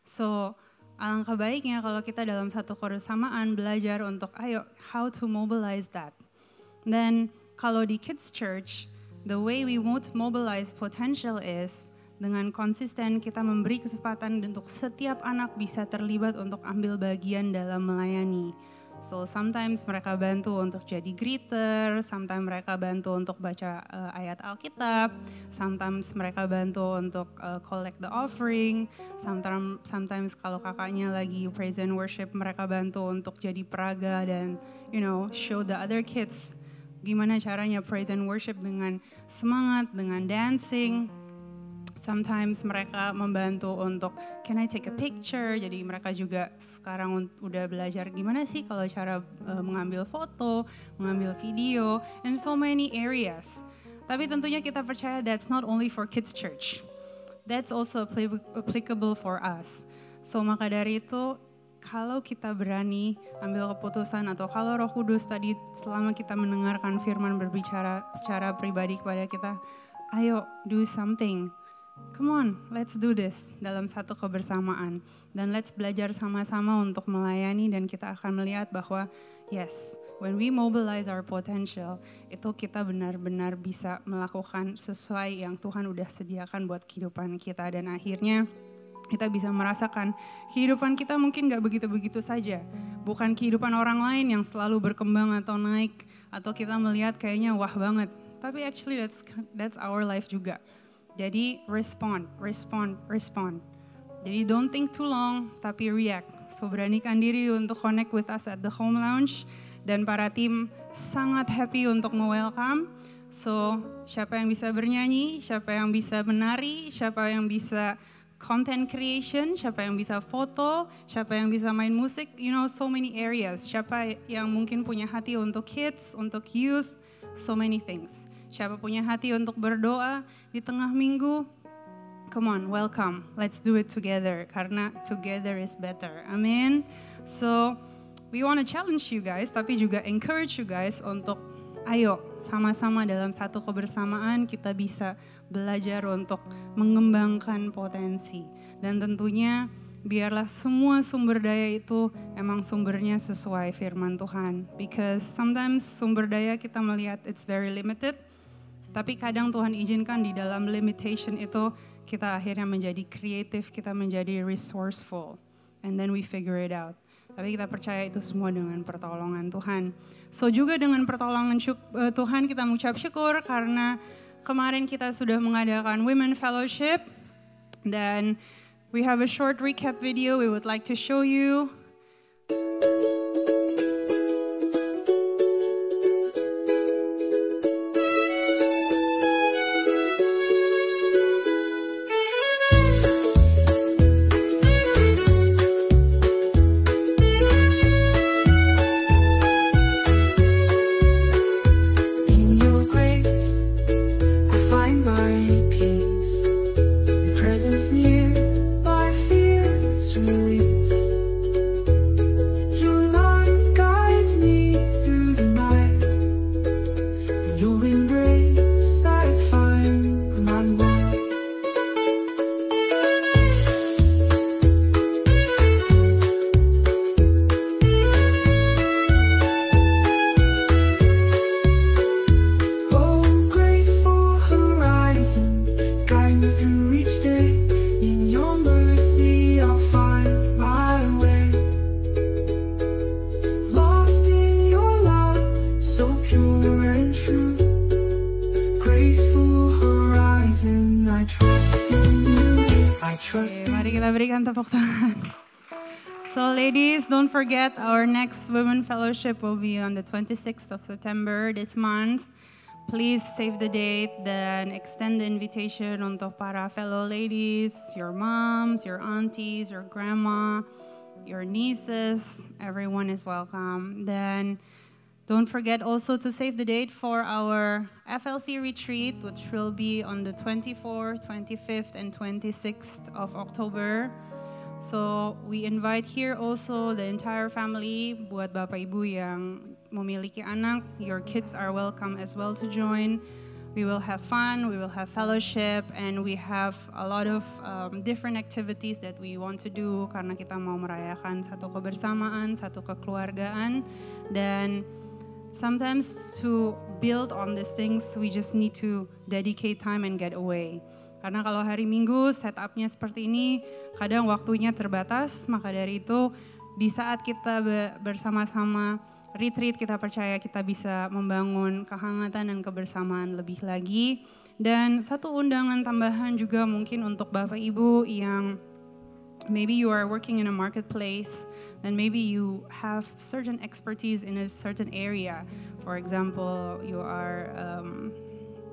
So, alangkah baiknya kalau kita dalam satu kebersamaan belajar untuk ayo, how to mobilize that. Dan kalau di Kids Church, the way we mobilize potential is dengan konsisten kita memberi kesempatan untuk setiap anak bisa terlibat untuk ambil bagian dalam melayani. So sometimes mereka bantu untuk jadi greeter, sometimes mereka bantu untuk baca ayat Alkitab, sometimes mereka bantu untuk collect the offering, sometimes kalau kakaknya lagi praise and worship mereka bantu untuk jadi peraga dan show the other kids gimana caranya praise and worship dengan semangat, dengan dancing. Sometimes mereka membantu untuk can I take a picture, jadi mereka juga sekarang udah belajar gimana sih kalau cara mengambil foto, mengambil video, and so many areas. Tapi tentunya kita percaya that's not only for Kids Church, that's also applicable for us. So maka dari itu kalau kita berani ambil keputusan atau kalau Roh Kudus tadi selama kita mendengarkan firman berbicara secara pribadi kepada kita, ayo do something. Come on, let's do this dalam satu kebersamaan. Dan let's belajar sama-sama untuk melayani dan kita akan melihat bahwa yes, when we mobilize our potential, itu kita benar-benar bisa melakukan sesuai yang Tuhan udah sediakan buat kehidupan kita. Dan akhirnya kita bisa merasakan kehidupan kita mungkin gak begitu-begitu saja. Bukan kehidupan orang lain yang selalu berkembang atau naik, atau kita melihat kayaknya wah banget. Tapi actually that's our life juga. Jadi respond. Jadi don't think too long, tapi react. So beranikan diri untuk connect with us at the home lounge. Dan para tim sangat happy untuk me-welcome. So siapa yang bisa bernyanyi, siapa yang bisa menari, siapa yang bisa content creation, siapa yang bisa foto, siapa yang bisa main musik, so many areas. Siapa yang mungkin punya hati untuk kids, untuk youth, so many things. Siapa punya hati untuk berdoa di tengah minggu? Come on, welcome. Let's do it together. Karena together is better. Amin. So, we want to challenge you guys, tapi juga encourage you guys untuk ayo sama-sama dalam satu kebersamaan kita bisa belajar untuk mengembangkan potensi. Dan tentunya biarlah semua sumber daya itu emang sumbernya sesuai firman Tuhan. Because sometimes sumber daya kita melihat it's very limited. Tapi kadang Tuhan izinkan di dalam limitation itu kita akhirnya menjadi kreatif, kita menjadi resourceful. And then we figure it out. Tapi kita percaya itu semua dengan pertolongan Tuhan. So juga dengan pertolongan Tuhan kita mengucap syukur karena kemarin kita sudah mengadakan Women Fellowship. Dan we have a short recap video we would like to show you. presence near, my fears release. Your love guides me through the night. In your embrace I find my mind. Oh, graceful horizon, guide me through each day. In your mercy I'll find my way. Lost in your love, so pure and true. Graceful horizon, I trust in you. I trust in Mari kita berikan tepuk tangan. So ladies, don't forget our next Women Fellowship will be on the 26th of September this month. Please save the date, then extend the invitation untuk para fellow ladies, your moms, your aunties, your grandma, your nieces, everyone is welcome. Then don't forget also to save the date for our FLC retreat, which will be on the 24th, 25th, and 26th of October. So we invite here also the entire family. Buat Bapak Ibu yang memiliki anak, your kids are welcome as well to join. We will have fun, we will have fellowship, and we have a lot of different activities that we want to do karena kita mau merayakan satu kebersamaan, satu kekeluargaan. Dan sometimes to build on these things, we just need to dedicate time and get away. Karena kalau hari Minggu setupnya seperti ini, kadang waktunya terbatas, maka dari itu di saat kita bersama-sama retreat, kita percaya kita bisa membangun kehangatan dan kebersamaan lebih lagi. Dan satu undangan tambahan juga mungkin untuk Bapak Ibu yang maybe you are working in a marketplace, then maybe you have certain expertise in a certain area. For example, you are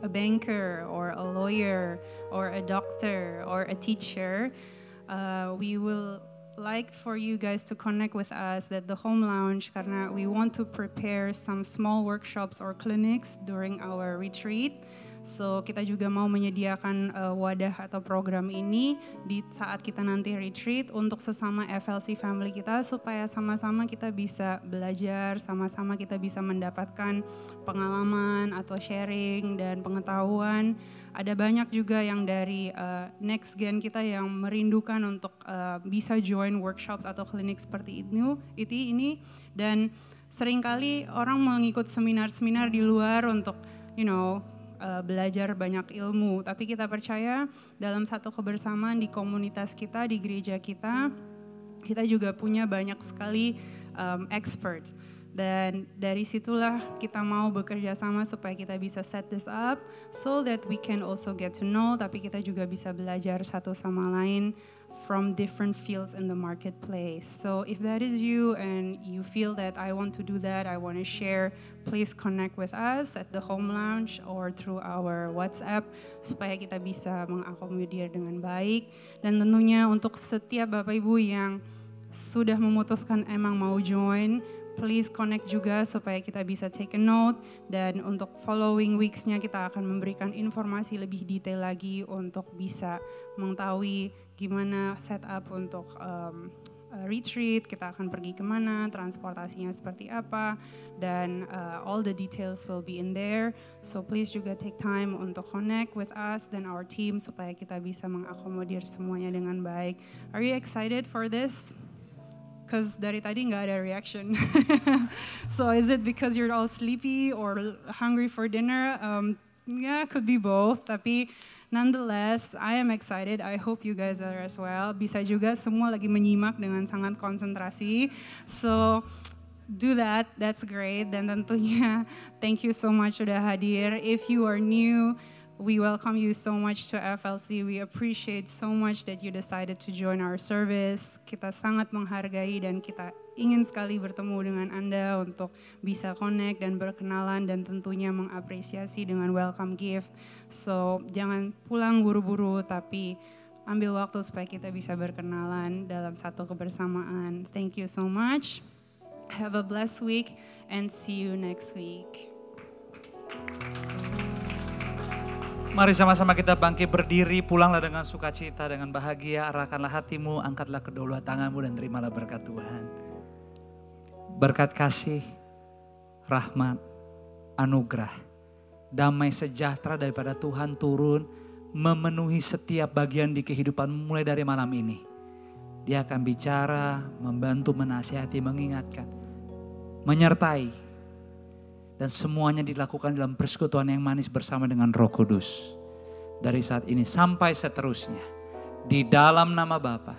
a banker or a lawyer or a doctor or a teacher. We will like for you guys to connect with us at the Home Lounge karena we want to prepare some small workshops or clinics during our retreat. So kita juga mau menyediakan wadah atau program ini di saat kita nanti retreat untuk sesama FLC family kita supaya sama-sama kita bisa belajar, sama-sama kita bisa mendapatkan pengalaman atau sharing dan pengetahuan. Ada banyak juga yang dari next gen kita yang merindukan untuk bisa join workshops atau klinik seperti ini dan seringkali orang mengikut seminar-seminar di luar untuk belajar banyak ilmu, tapi kita percaya dalam satu kebersamaan di komunitas kita, di gereja kita juga punya banyak sekali expert. Dan dari situlah kita mau bekerja sama supaya kita bisa set this up so that we can also get to know, tapi kita juga bisa belajar satu sama lain from different fields in the marketplace. So if that is you and you feel that I want to do that, I want to share, please connect with us at the Home Lounge or through our WhatsApp supaya kita bisa mengakomodir dengan baik. Dan tentunya untuk setiap Bapak Ibu yang sudah memutuskan emang mau join, please connect juga supaya kita bisa take a note, dan untuk following weeks-nya kita akan memberikan informasi lebih detail lagi untuk bisa mengetahui gimana setup untuk retreat, kita akan pergi kemana, transportasinya seperti apa, dan all the details will be in there. So please juga take time untuk connect with us dan our team supaya kita bisa mengakomodir semuanya dengan baik. Are you excited for this? Because dari tadi nggak ada reaction. So is it because you're all sleepy or hungry for dinner? Yeah, could be both. Tapi nonetheless, I am excited. I hope you guys are as well. Bisa juga semua lagi menyimak dengan sangat konsentrasi. So do that, that's great. Dan tentunya thank you so much sudah hadir. If you are new, we welcome you so much to FLC. We appreciate so much that you decided to join our service. Kita sangat menghargai dan kita ingin sekali bertemu dengan Anda untuk bisa connect dan berkenalan dan tentunya mengapresiasi dengan welcome gift. So jangan pulang buru-buru tapi ambil waktu supaya kita bisa berkenalan dalam satu kebersamaan. Thank you so much. Have a blessed week and see you next week. Mari sama-sama kita bangkit berdiri, pulanglah dengan sukacita, dengan bahagia, arahkanlah hatimu, angkatlah kedua tanganmu dan terimalah berkat Tuhan. Berkat kasih, rahmat, anugerah, damai sejahtera daripada Tuhan turun memenuhi setiap bagian di kehidupan mulai dari malam ini. Dia akan bicara, membantu, menasihati, mengingatkan, menyertai. Dan semuanya dilakukan dalam persekutuan yang manis bersama dengan Roh Kudus. Dari saat ini sampai seterusnya. Di dalam nama Bapa,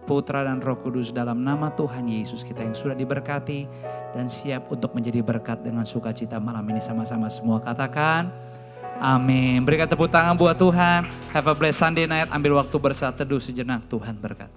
Putra dan Roh Kudus, dalam nama Tuhan Yesus kita yang sudah diberkati. Dan siap untuk menjadi berkat dengan sukacita malam ini sama-sama semua katakan. Amin. Berikan tepuk tangan buat Tuhan. Have a blessed Sunday night. Ambil waktu bersaat teduh sejenak. Tuhan berkat.